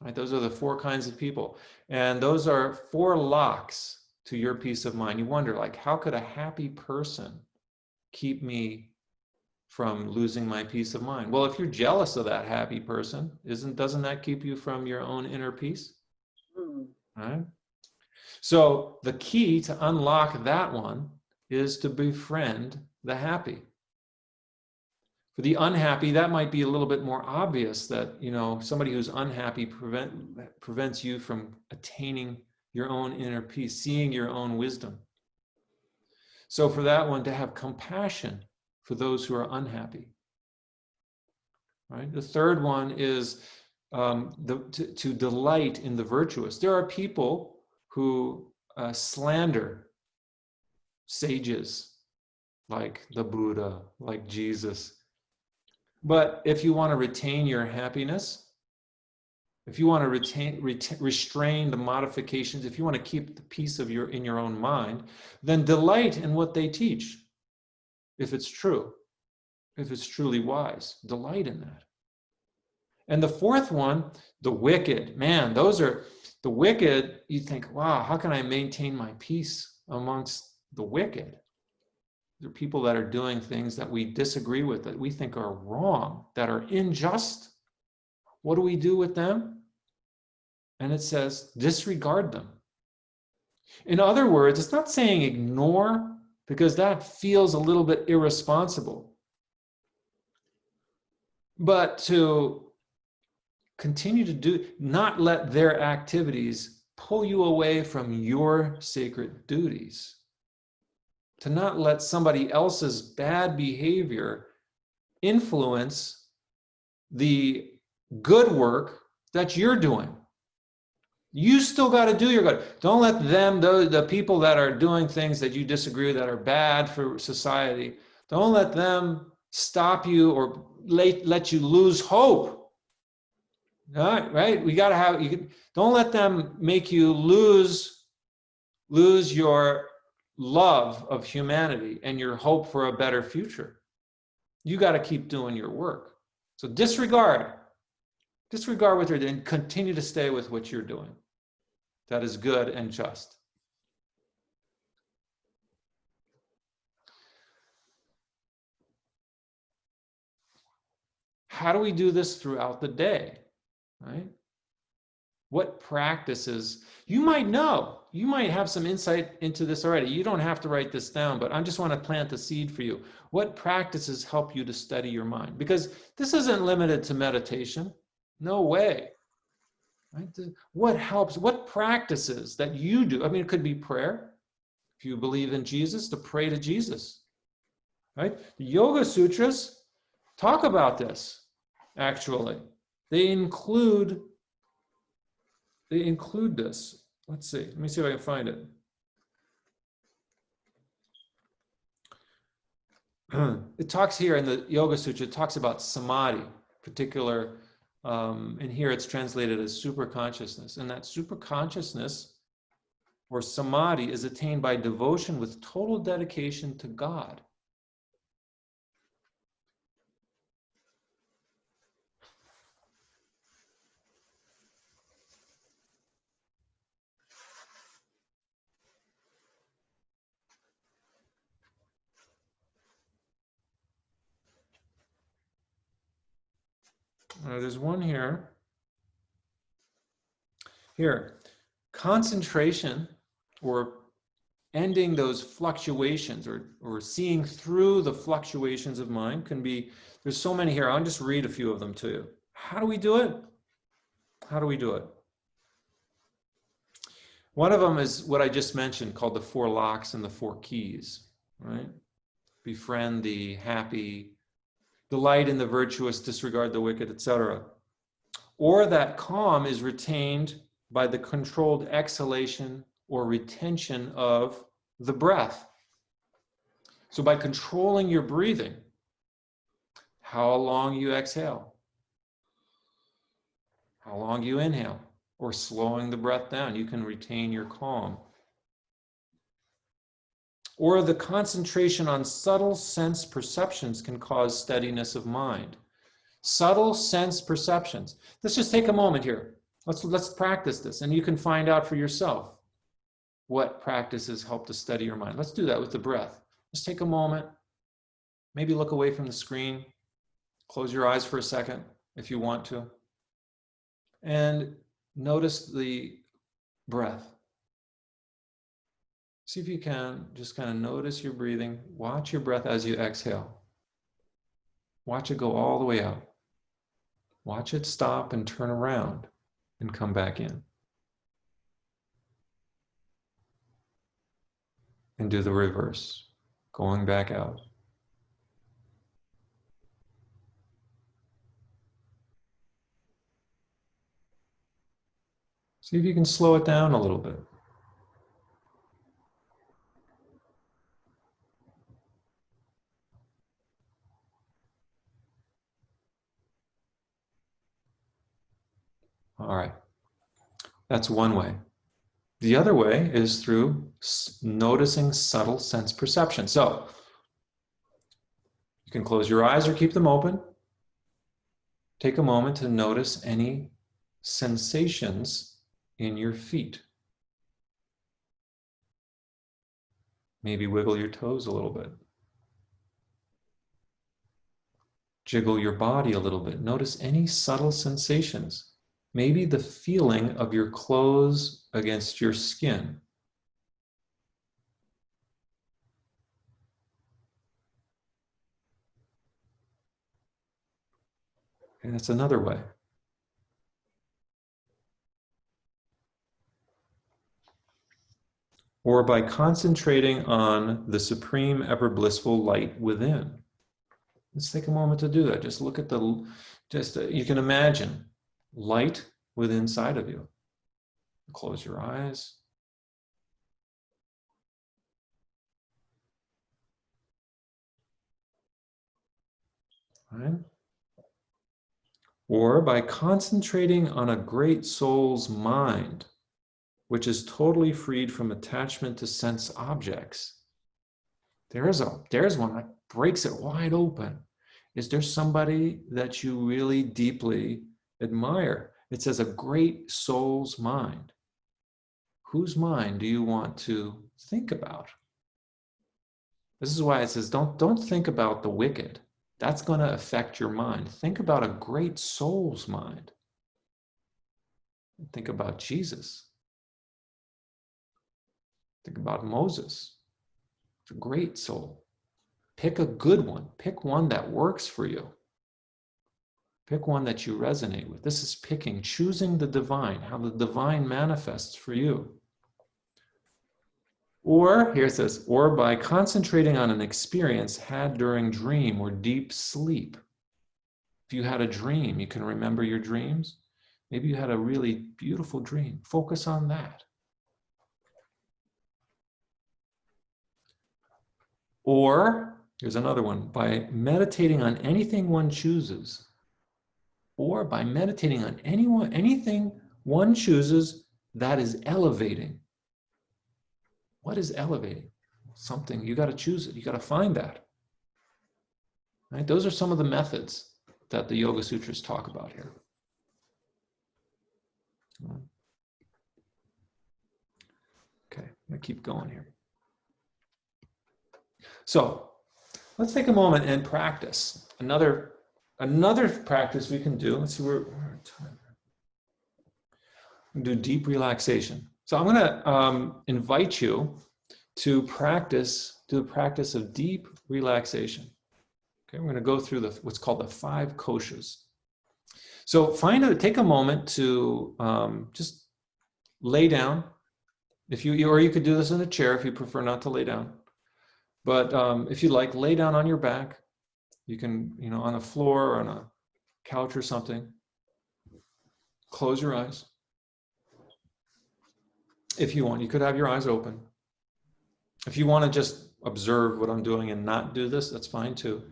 Right? Those are the 4 kinds of people. And those are 4 locks to your peace of mind. You wonder, like, how could a happy person keep me from losing my peace of mind? Well, if you're jealous of that happy person, doesn't that keep you from your own inner peace? Right? So the key to unlock that one is to befriend the happy. For the unhappy, that might be a little bit more obvious, that, you know, somebody who's unhappy prevents you from attaining your own inner peace, seeing your own wisdom. So for that one, to have compassion for those who are unhappy. Right? The third one is to delight in the virtuous. There are people who slander sages like the Buddha, like Jesus. But if you want to retain your happiness, if you want to restrain the modifications, if you want to keep the peace in your own mind, then delight in what they teach. If it's true, if it's truly wise, delight in that. And the fourth one, the wicked. Man, those are the wicked. You think, wow, how can I maintain my peace amongst the wicked? There are people that are doing things that we disagree with, that we think are wrong, that are unjust. What do we do with them? And it says, disregard them. In other words, it's not saying ignore, because that feels a little bit irresponsible. But to continue to not let their activities pull you away from your sacred duties. To not let somebody else's bad behavior influence the good work that you're doing. You still got to do your good. Don't let them, the people that are doing things that you disagree with, that are bad for society, don't let them stop you or let you lose hope. Right? We got to have, don't let them make you lose your love of humanity and your hope for a better future. You got to keep doing your work. So disregard what they're doing and continue to stay with what you're doing. That is good and just. How do we do this throughout the day? Right? What practices, you might know, you might have some insight into this already. You don't have to write this down, but I just want to plant the seed for you. What practices help you to steady your mind? Because this isn't limited to meditation. No way. Right? What helps? What practices that you do? I mean, it could be prayer. If you believe in Jesus, to pray to Jesus. Right? The Yoga Sutras talk about this, actually. They include this. Let's see. Let me see if I can find it. It talks here in the Yoga Sutra, it talks about samadhi, particular, and here it's translated as super consciousness. And that super consciousness or samadhi is attained by devotion with total dedication to God. There's one here. Here, concentration or ending those fluctuations or seeing through the fluctuations of mind can be, there's so many here. I'll just read a few of them to you. How do we do it? How do we do it? One of them is what I just mentioned, called the 4 locks and the 4 keys, right? Befriend the happy, delight in the virtuous, disregard the wicked, etc. Or that calm is retained by the controlled exhalation or retention of the breath. So by controlling your breathing, how long you exhale, how long you inhale, or slowing the breath down, you can retain your calm. Or the concentration on subtle sense perceptions can cause steadiness of mind. Subtle sense perceptions. Let's just take a moment here. Let's practice this, and you can find out for yourself what practices help to steady your mind. Let's do that with the breath. Just take a moment, maybe look away from the screen, close your eyes for a second if you want to, and notice the breath. See if you can just kind of notice your breathing. Watch your breath as you exhale. Watch it go all the way out. Watch it stop and turn around and come back in. And do the reverse, going back out. See if you can slow it down a little bit. All right, that's one way. The other way is through noticing subtle sense perception. So you can close your eyes or keep them open. Take a moment to notice any sensations in your feet. Maybe wiggle your toes a little bit. Jiggle your body a little bit. Notice any subtle sensations. Maybe the feeling of your clothes against your skin. And that's another way. Or by concentrating on the supreme ever blissful light within. Let's take a moment to do that. Just look at you can imagine light within inside of you. Close your eyes. Right? Or by concentrating on a great soul's mind, which is totally freed from attachment to sense objects. There's one that breaks it wide open. Is there somebody that you really deeply admire? It says a great soul's mind. Whose mind do you want to think about? This is why it says don't think about the wicked. That's going to affect your mind. Think about a great soul's mind. Think about Jesus. Think about Moses. It's a great soul. Pick a good one. Pick one that works for you. Pick one that you resonate with. This is picking, choosing the divine, how the divine manifests for you. Or, here it says, or by concentrating on an experience had during dream or deep sleep. If you had a dream, you can remember your dreams. Maybe you had a really beautiful dream. Focus on that. Or, here's another one, by meditating on anything one chooses. Or by meditating on anything one chooses that is elevating. What is elevating? Something, you got to choose it. You got to find that. Right? Those are some of the methods that the Yoga Sutras talk about here. Okay, I'm going to keep going here. So let's take a moment and practice another another practice we can do, let's see, we're time. Do deep relaxation. So I'm going to invite you to do the practice of deep relaxation. Okay, we're going to go through what's called the 5 koshas. So take a moment to just lay down. Or you could do this in a chair if you prefer not to lay down. But if you like, lay down on your back. You can, on a floor or on a couch or something. Close your eyes. If you want, you could have your eyes open. If you want to just observe what I'm doing and not do this, that's fine too.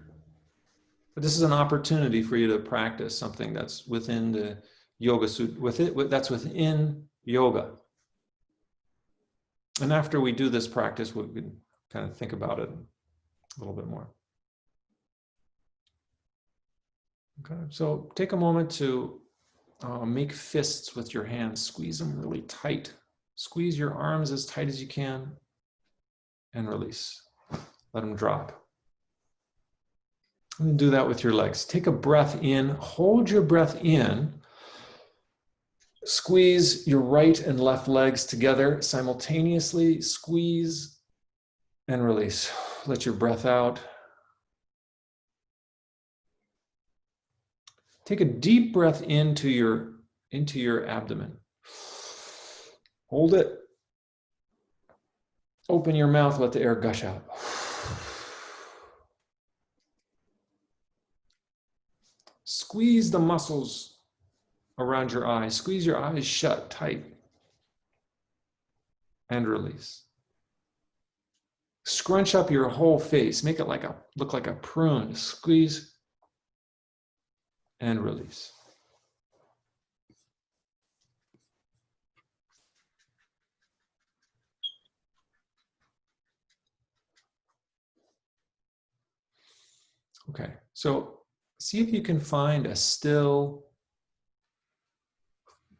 But this is an opportunity for you to practice something that's within the Yoga Sutra, that's within yoga. And after we do this practice, we can kind of think about it a little bit more. Okay, so take a moment to make fists with your hands. Squeeze them really tight. Squeeze your arms as tight as you can and release. Let them drop. And do that with your legs. Take a breath in. Hold your breath in. Squeeze your right and left legs together simultaneously. Squeeze and release. Let your breath out. Take a deep breath into your abdomen. Hold it. Open your mouth, let the air gush out. Squeeze the muscles around your eyes. Squeeze your eyes shut tight. And release. Scrunch up your whole face. Make it look like a prune. Squeeze and release. Okay, so see if you can find a still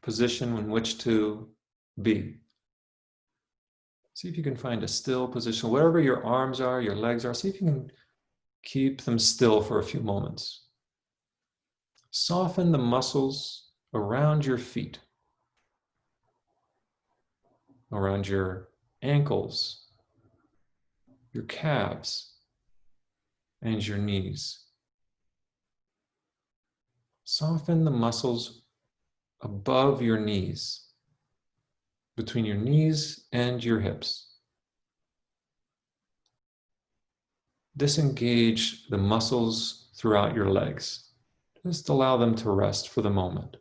position in which to be. See if you can find a still position, wherever your arms are, your legs are. See if you can keep them still for a few moments. Soften the muscles around your feet, around your ankles, your calves, and your knees. Soften the muscles above your knees, between your knees and your hips. Disengage the muscles throughout your legs. Just allow them to rest for the moment.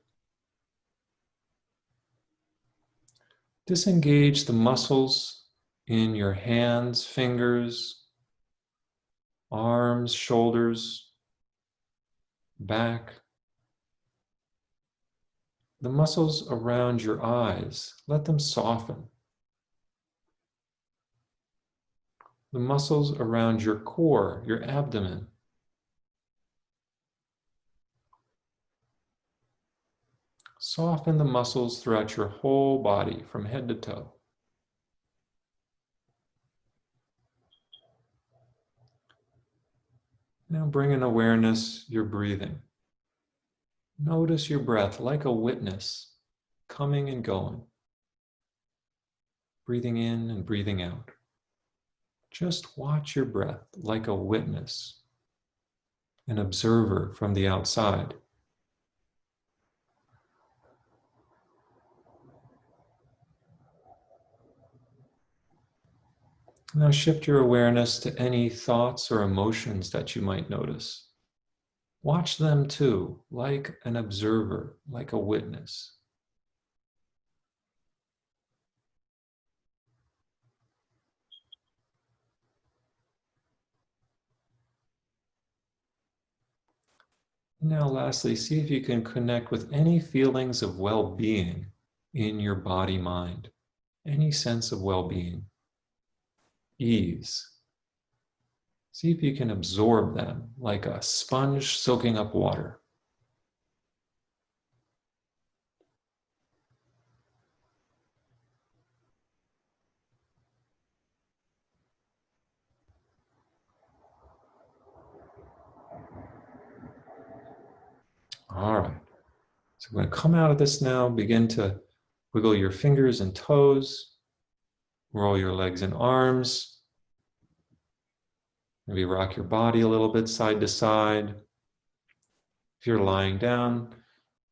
Disengage the muscles in your hands, fingers, arms, shoulders, back. The muscles around your eyes, let them soften. The muscles around your core, your abdomen. Soften the muscles throughout your whole body from head to toe. Now bring in awareness your breathing. Notice your breath like a witness, coming and going. Breathing in and breathing out. Just watch your breath like a witness, an observer from the outside. Now shift your awareness to any thoughts or emotions that you might notice. Watch them too, like an observer, like a witness. Now lastly, see if you can connect with any feelings of well-being in your body-mind, any sense of well-being, ease. See if you can absorb them like a sponge soaking up water. All right. So we're going to come out of this now. Begin to wiggle your fingers and toes. Roll your legs and arms. Maybe rock your body a little bit side to side. If you're lying down,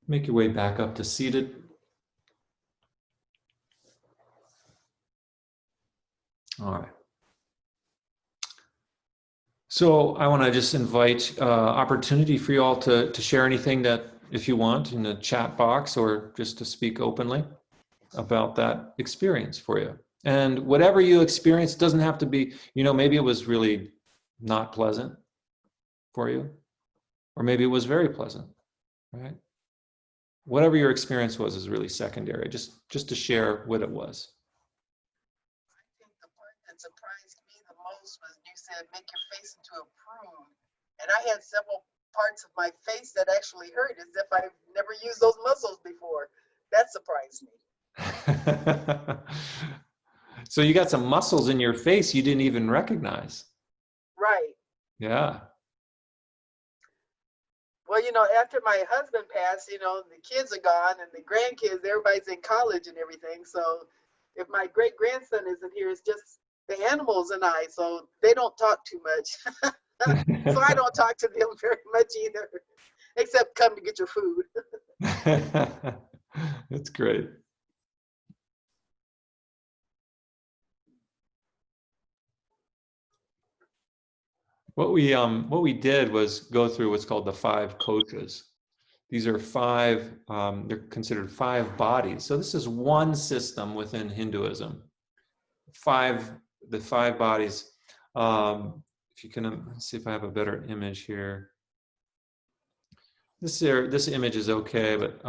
make your way back up to seated. All right. So I want to just invite opportunity for you all to share anything that, if you want, in the chat box, or just to speak openly about that experience for you. And whatever you experience doesn't have to be, maybe it was really not pleasant for you, or maybe it was very pleasant, right? Whatever your experience was is really secondary, just to share what it was. I think the part that surprised me the most was you said make your face into a prune. And I had several parts of my face that actually hurt as if I've never used those muscles before. That surprised me. So you got some muscles in your face you didn't even recognize. Right. Yeah. Well, after my husband passed, the kids are gone and the grandkids, everybody's in college and everything. So if my great grandson isn't here, it's just the animals and I. So they don't talk too much. So I don't talk to them very much either, except come to get your food. That's great. What we did was go through what's called the 5 koshas. These are 5, they're considered 5 bodies. So this is one system within Hinduism. The 5 bodies. If you can, let's see if I have a better image here. This image is okay, but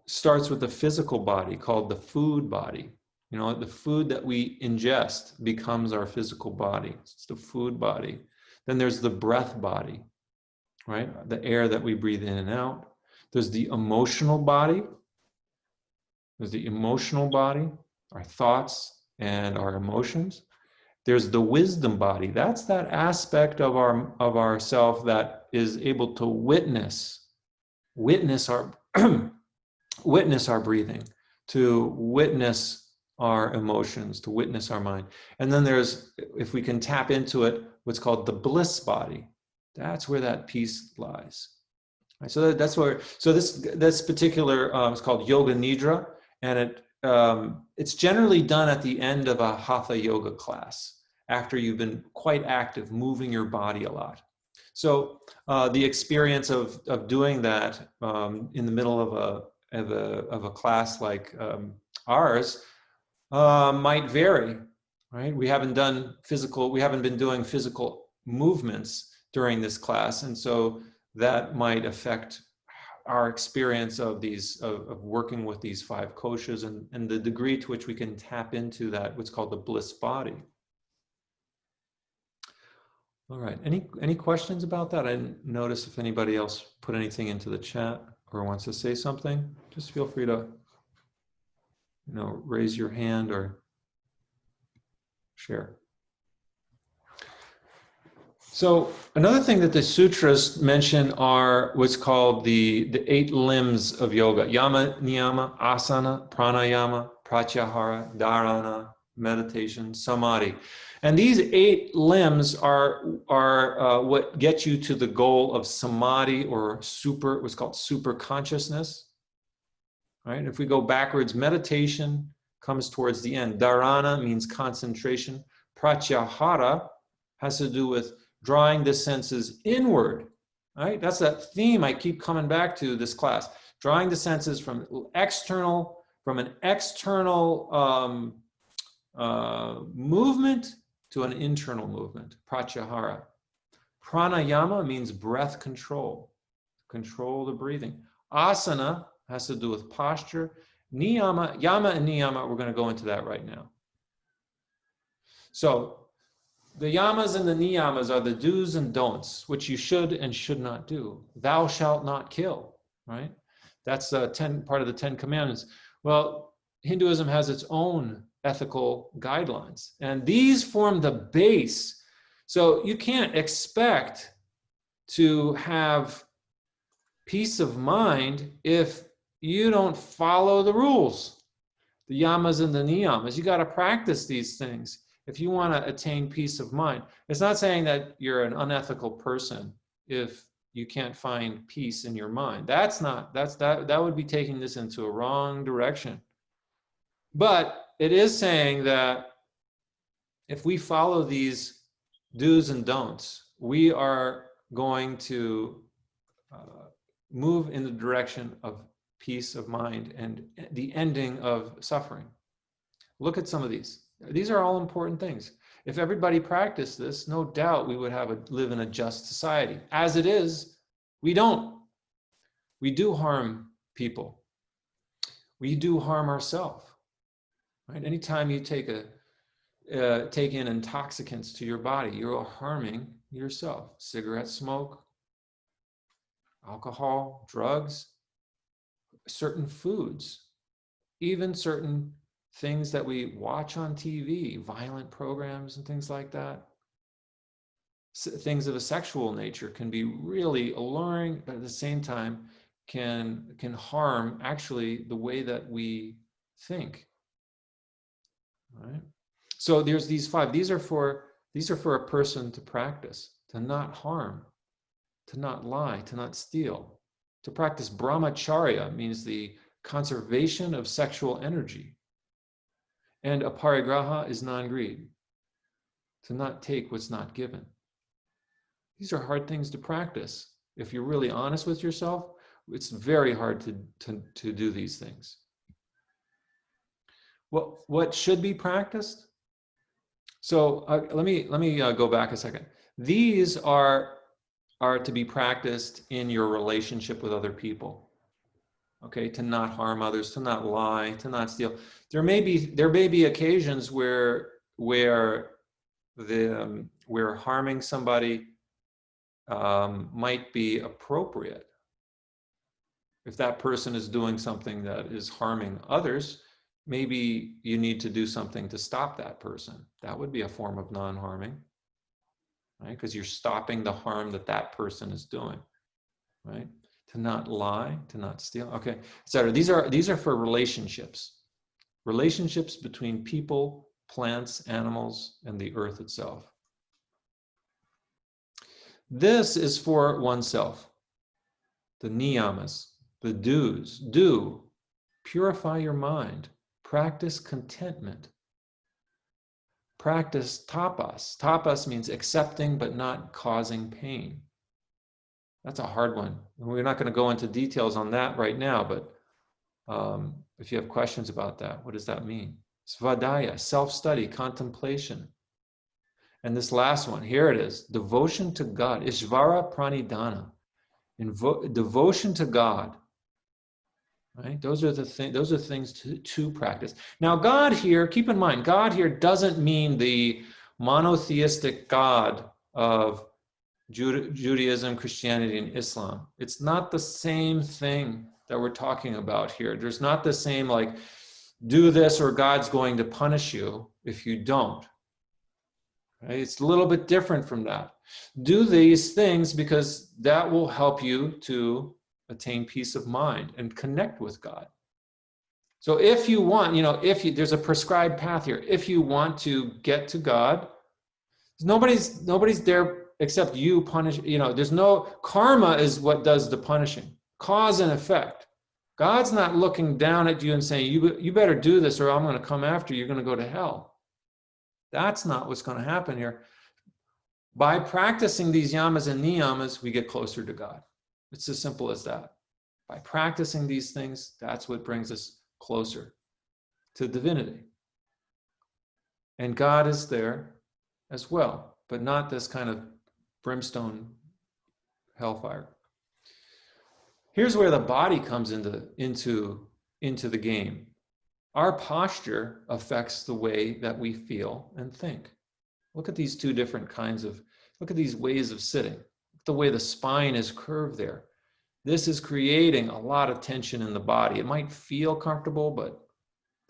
starts with the physical body called the food body. The food that we ingest becomes our physical body. It's the food body. Then there's the breath body, right? The air that we breathe in and out. There's the emotional body. There's the emotional body, our thoughts and our emotions. There's the wisdom body. That's that aspect of ourself that is able to witness our witness our breathing, to witness our emotions, to witness our mind. And then there's, if we can tap into it, what's called the bliss body. That's where that peace lies. Right, so that's where. So this particular is called Yoga Nidra, and it's generally done at the end of a hatha yoga class after you've been quite active, moving your body a lot. So the experience of doing that in the middle of a class like ours might vary, right? We haven't been doing physical movements during this class, and so that might affect our experience of working with these 5 koshas and the degree to which we can tap into that, what's called the bliss body. All right, any questions about that? I didn't notice if anybody else put anything into the chat or wants to say something. Just feel free to, raise your hand or share. So another thing that the sutras mention are what's called the 8 limbs of yoga: yama, niyama, asana, pranayama, pratyahara, dharana, meditation, samadhi. And these 8 limbs are what get you to the goal of samadhi, or what's called super consciousness. Right? If we go backwards, meditation comes towards the end. Dharana means concentration. Pratyahara has to do with drawing the senses inward. Right? That's that theme I keep coming back to this class. Drawing the senses from an external movement to an internal movement, pratyahara. Pranayama means breath control the breathing. Asana has to do with posture. Yama and niyama, we're going to go into that right now. So the yamas and the niyamas are the do's and don'ts, which you should and should not do. Thou shalt not kill, right? That's part of the 10 commandments. Well, Hinduism has its own ethical guidelines. And these form the base. So you can't expect to have peace of mind if you don't follow the rules, the yamas and the niyamas. You got to practice these things if you want to attain peace of mind. It's not saying that you're an unethical person if you can't find peace in your mind. That would be taking this into a wrong direction. But it is saying that if we follow these do's and don'ts, we are going to move in the direction of peace of mind and the ending of suffering. Look at some of these. These are all important things. If everybody practiced this, no doubt we would live in a just society. As it is, we don't. We do harm people. We do harm ourselves. Right? Anytime you take in intoxicants to your body, you're harming yourself. Cigarette smoke, alcohol, drugs, certain foods, even certain things that we watch on TV, violent programs and things like that. Things of a sexual nature can be really alluring, but at the same time can harm actually the way that we think. Right? So there's these 5. These are for a person to practice, to not harm, to not lie, to not steal. To practice brahmacharya means the conservation of sexual energy. And aparigraha is non-greed, to not take what's not given. These are hard things to practice. If you're really honest with yourself, it's very hard to do these things. What should be practiced? So let me go back a second. These are to be practiced in your relationship with other people. Okay, to not harm others, to not lie, to not steal. There may be occasions where harming somebody might be appropriate. If that person is doing something that is harming others, maybe you need to do something to stop that person. That would be a form of non-harming, right? Because you're stopping the harm that person is doing, right? To not lie, to not steal, okay, etc. These are for relationships between people, plants, animals, and the earth itself. This is for oneself. The niyamas, the do's. Do, purify your mind. Practice contentment. Practice tapas. Tapas means accepting but not causing pain. That's a hard one. We're not going to go into details on that right now, but if you have questions about that, what does that mean? Svadhyaya, self-study, contemplation. And this last one, here it is, devotion to God, Ishvara Pranidhana, devotion to God. Right? Those are things to practice. Now, God here, keep in mind, God here doesn't mean the monotheistic God of Judaism, Christianity, and Islam. It's not the same thing that we're talking about here. There's not the same like, do this or God's going to punish you if you don't. Right? It's a little bit different from that. Do these things because that will help you to attain peace of mind and connect with God. So if you want, there's a prescribed path here. If you want to get to God, nobody's there except you punish, there's no, karma is what does the punishing, cause and effect. God's not looking down at you and saying, you better do this or I'm going to come after you, you're going to go to hell. That's not what's going to happen here. By practicing these yamas and niyamas, we get closer to God. It's as simple as that. By practicing these things, that's what brings us closer to divinity. And God is there as well, but not this kind of brimstone hellfire. Here's where the body comes into the game. Our posture affects the way that we feel and think. Look at these two different look at these ways of sitting. The way the spine is curved there. This is creating a lot of tension in the body. It might feel comfortable, but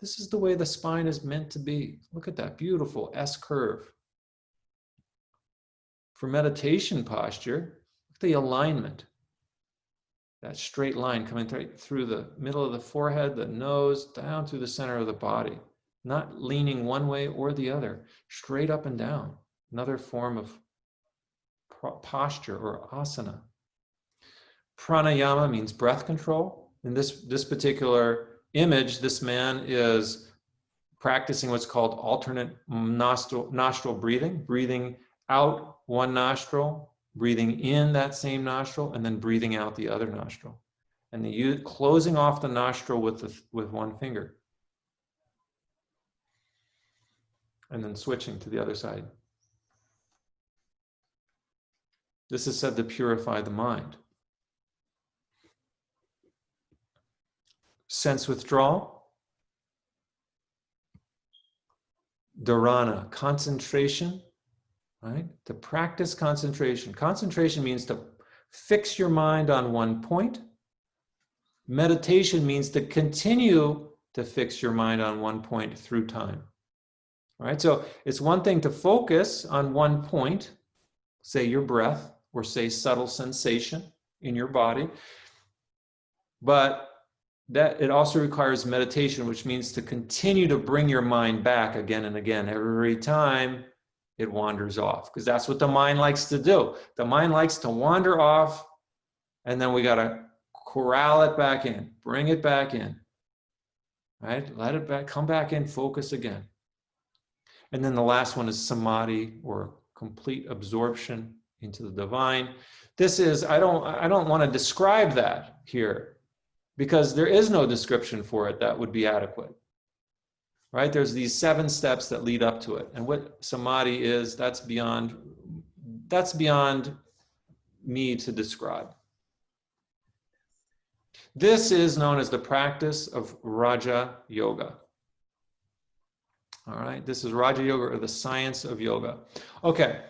This is the way the spine is meant to be. Look at that beautiful S curve. For meditation posture, look at the alignment. That straight line coming right through the middle of the forehead, the nose, down through the center of the body. Not leaning one way or the other, straight up and down. Another form of posture or asana. Pranayama means breath control. In this particular image, this man is practicing what's called alternate nostril breathing, breathing out one nostril, breathing in that same nostril, and then breathing out the other nostril. And closing off the nostril with one finger. And then switching to the other side. This is said to purify the mind. Sense withdrawal. Dharana, concentration, right? To practice concentration. Concentration means to fix your mind on one point. Meditation means to continue to fix your mind on one point through time. All right, so it's one thing to focus on one point, say your breath, or say subtle sensation in your body, but that it also requires meditation, which means to continue to bring your mind back again and again. Every time it wanders off, because that's what the mind likes to do. The mind likes to wander off, and then we got to corral it back in, bring it back in, right? Let it come back in, focus again. And then the last one is samadhi, or complete absorption into the divine. This is, I don't want to describe that here, because there is no description for it that would be adequate, right? There's these 7 steps that lead up to it. And what samadhi is, that's beyond me to describe. This is known as the practice of Raja Yoga. All right, this is Raja Yoga, or the science of yoga. Okay,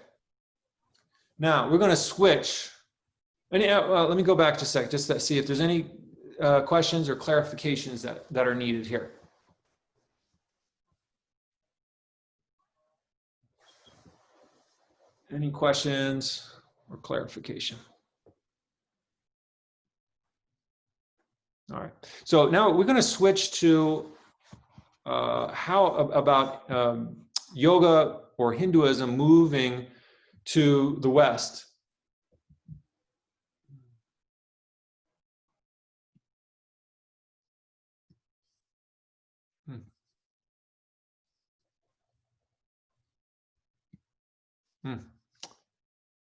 now we're going to switch. Let me go back just a sec, just to see if there's any questions or clarifications that are needed here. Any questions or clarification? All right, so now we're going to switch to how about yoga or Hinduism moving to the West.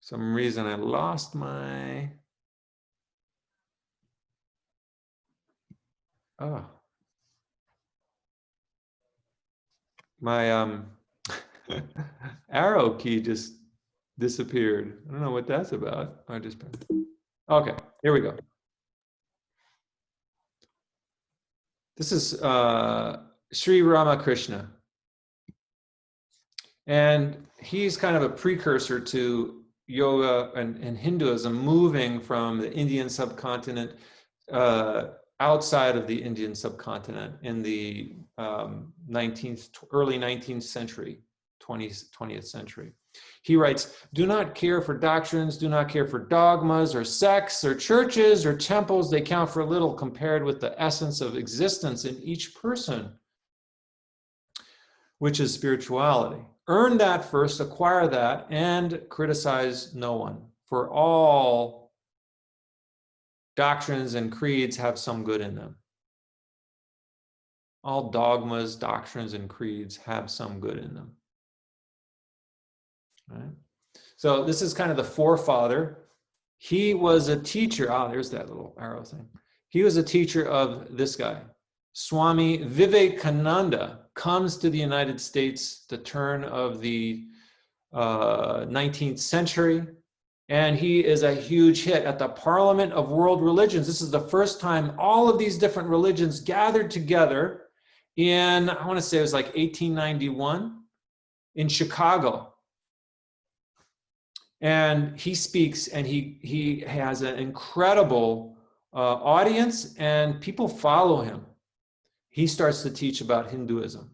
Some reason I lost my... My arrow key just disappeared. I don't know what that's about. Okay, here we go. This is Sri Ramakrishna. And he's kind of a precursor to yoga and Hinduism, moving from the Indian subcontinent outside of the Indian subcontinent in the early 19th century, 20th century. He writes, "Do not care for doctrines, do not care for dogmas or sects or churches or temples. They count for little compared with the essence of existence in each person, which is spirituality. Earn that first, acquire that, and criticize no one. For all doctrines and creeds have some good in them." All dogmas, doctrines, and creeds have some good in them. All right? So this is kind of the forefather. He was a teacher. There's that little arrow thing. He was a teacher of this guy. Swami Vivekananda comes to the United States the turn of the 19th century. And he is a huge hit at the Parliament of World Religions. This is the first time all of these different religions gathered together in, I want to say it was like 1891 in Chicago. And he speaks, and he has an incredible audience, and people follow him. he starts to teach about Hinduism,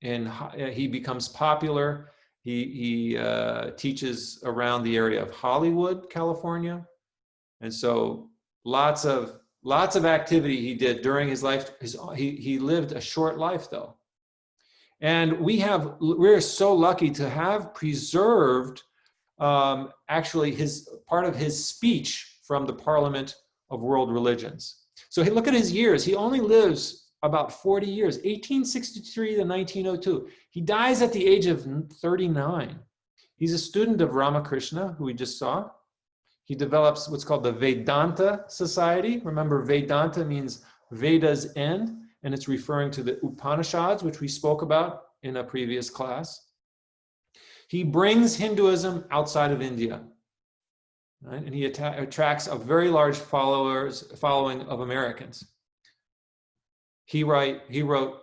and he becomes popular. He teaches around the area of Hollywood, California, and so lots of activity he did during his life. He lived a short life though, and we're so lucky to have preserved actually part of his speech from the Parliament of World Religions. So look at his years. He only lives about 40 years, 1863 to 1902. He dies at the age of 39. He's a student of Ramakrishna, who we just saw. He develops what's called the Vedanta Society. Remember, Vedanta means Veda's end, and it's referring to the Upanishads, which we spoke about in a previous class. He brings Hinduism outside of India, right? And he attracts a very large following of Americans. He wrote,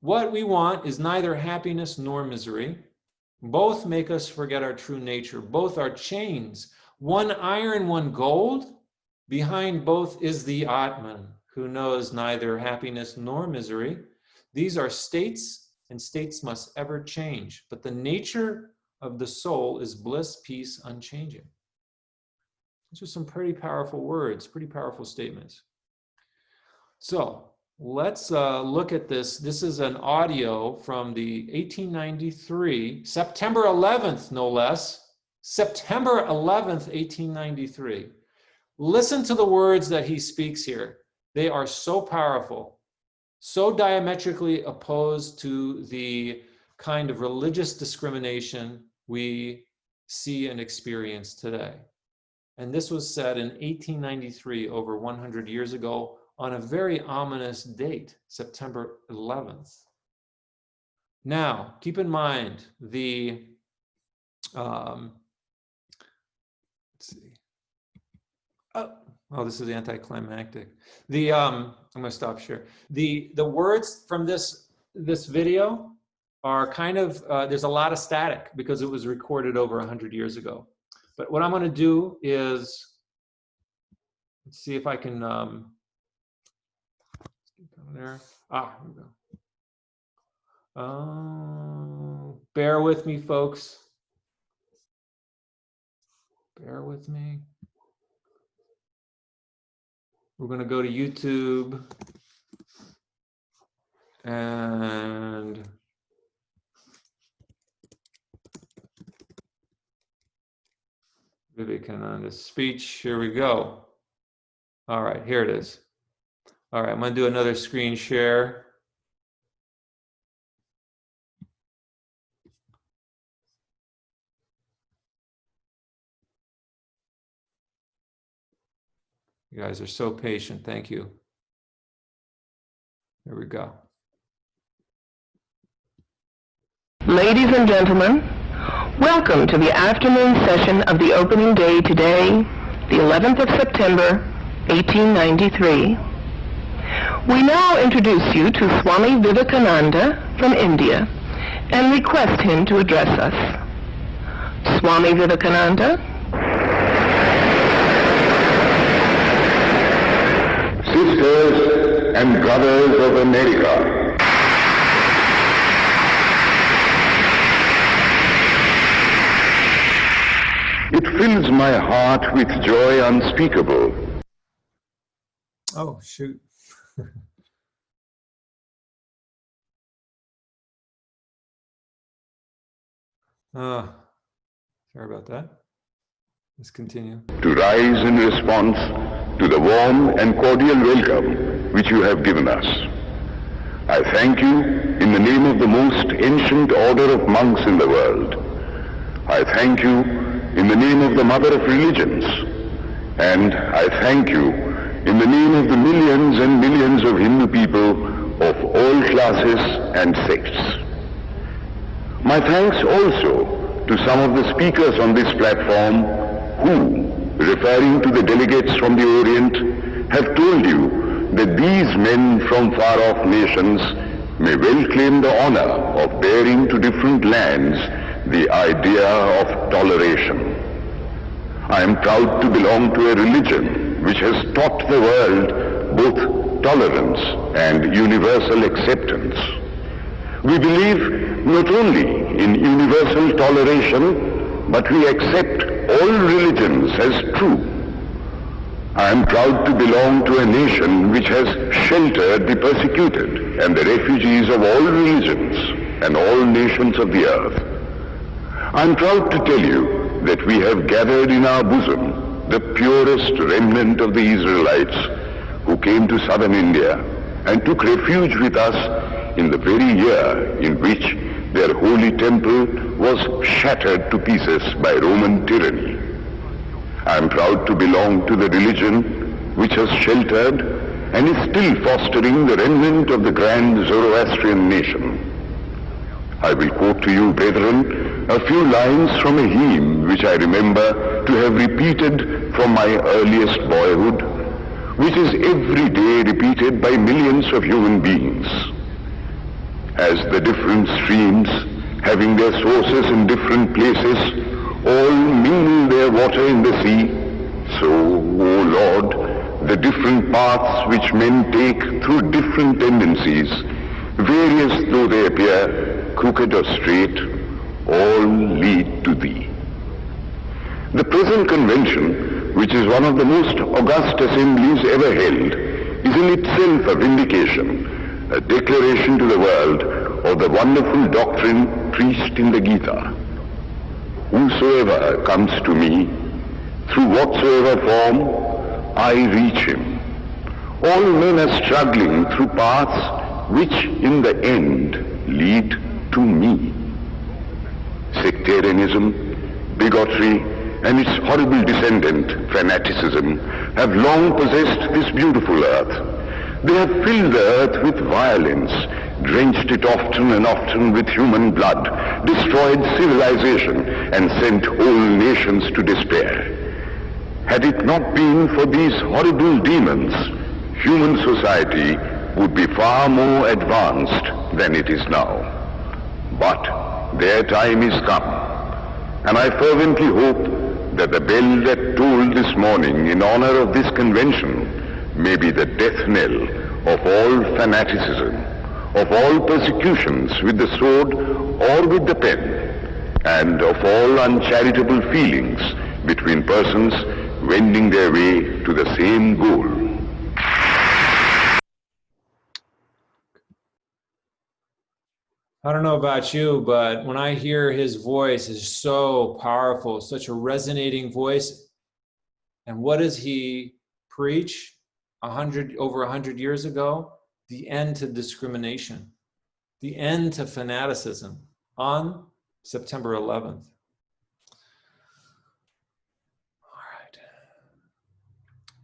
"What we want is neither happiness nor misery. Both make us forget our true nature. Both are chains. One iron, one gold. Behind both is the Atman, who knows neither happiness nor misery. These are states, and states must ever change. But the nature of the soul is bliss, peace, unchanging." These are some pretty powerful words, pretty powerful statements. So let's look at this. This is an audio from the 1893, September 11th, no less. September 11th, 1893. Listen to the words that he speaks here. They are so powerful, so diametrically opposed to the kind of religious discrimination we see and experience today. And this was said in 1893, over 100 years ago, on a very ominous date, September 11th. Now, keep in mind let's see. Oh, this is anticlimactic. I'm gonna stop share. The words from this video are kind of, there's a lot of static because it was recorded over 100 years ago. But what I'm gonna do is, let's see if I can, there. Here we go. Bear with me, folks. Bear with me. We're going to go to YouTube and Vivekananda's speech. Here we go. All right, here it is. All right, I'm going to do another screen share. You guys are so patient. Thank you. Here we go. Ladies and gentlemen, welcome to the afternoon session of the opening day today, the 11th of September, 1893. We now introduce you to Swami Vivekananda from India and request him to address us. Swami Vivekananda. Sisters and brothers of America, it fills my heart with joy unspeakable. Oh, shoot. Sorry about that. Let's continue. To rise in response to the warm and cordial welcome which you have given us. I thank you in the name of the most ancient order of monks in the world. I thank you in the name of the mother of religions. And I thank you in the name of the millions and millions of Hindu people of all classes and sects. My thanks also to some of the speakers on this platform who, referring to the delegates from the Orient, have told you that these men from far-off nations may well claim the honor of bearing to different lands the idea of toleration. I am proud to belong to a religion which has taught the world both tolerance and universal acceptance. We believe not only in universal toleration, but we accept all religions as true. I am proud to belong to a nation which has sheltered the persecuted and the refugees of all religions and all nations of the earth. I am proud to tell you that we have gathered in our bosom the purest remnant of the Israelites who came to southern India and took refuge with us in the very year in which their holy temple was shattered to pieces by Roman tyranny. I am proud to belong to the religion which has sheltered and is still fostering the remnant of the grand Zoroastrian nation. I will quote to you, brethren, a few lines from a hymn which I remember to have repeated from my earliest boyhood, which is every day repeated by millions of human beings. As the different streams, having their sources in different places, all mingle their water in the sea, so, O Lord, the different paths which men take through different tendencies, various though they appear, crooked or straight, all lead to Thee. The present convention, which is one of the most august assemblies ever held, is in itself a vindication, a declaration to the world of the wonderful doctrine preached in the Gita. Whosoever comes to me, through whatsoever form, I reach him. All men are struggling through paths which in the end lead to me. Sectarianism, bigotry, and its horrible descendant, fanaticism, have long possessed this beautiful earth. They have filled the earth with violence, drenched it often and often with human blood, destroyed civilization, and sent whole nations to despair. Had it not been for these horrible demons, human society would be far more advanced than it is now. But their time is come, and I fervently hope that the bell that tolled this morning in honor of this convention may be the death knell of all fanaticism, of all persecutions with the sword or with the pen, and of all uncharitable feelings between persons wending their way to the same goal. I don't know about you, but when I hear his voice, it's so powerful, such a resonating voice. And what does he preach over 100 years ago? The end to discrimination, the end to fanaticism on September 11th. All right.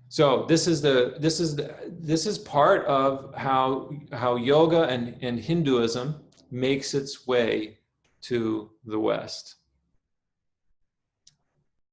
So this is part of how yoga and Hinduism makes its way to the West.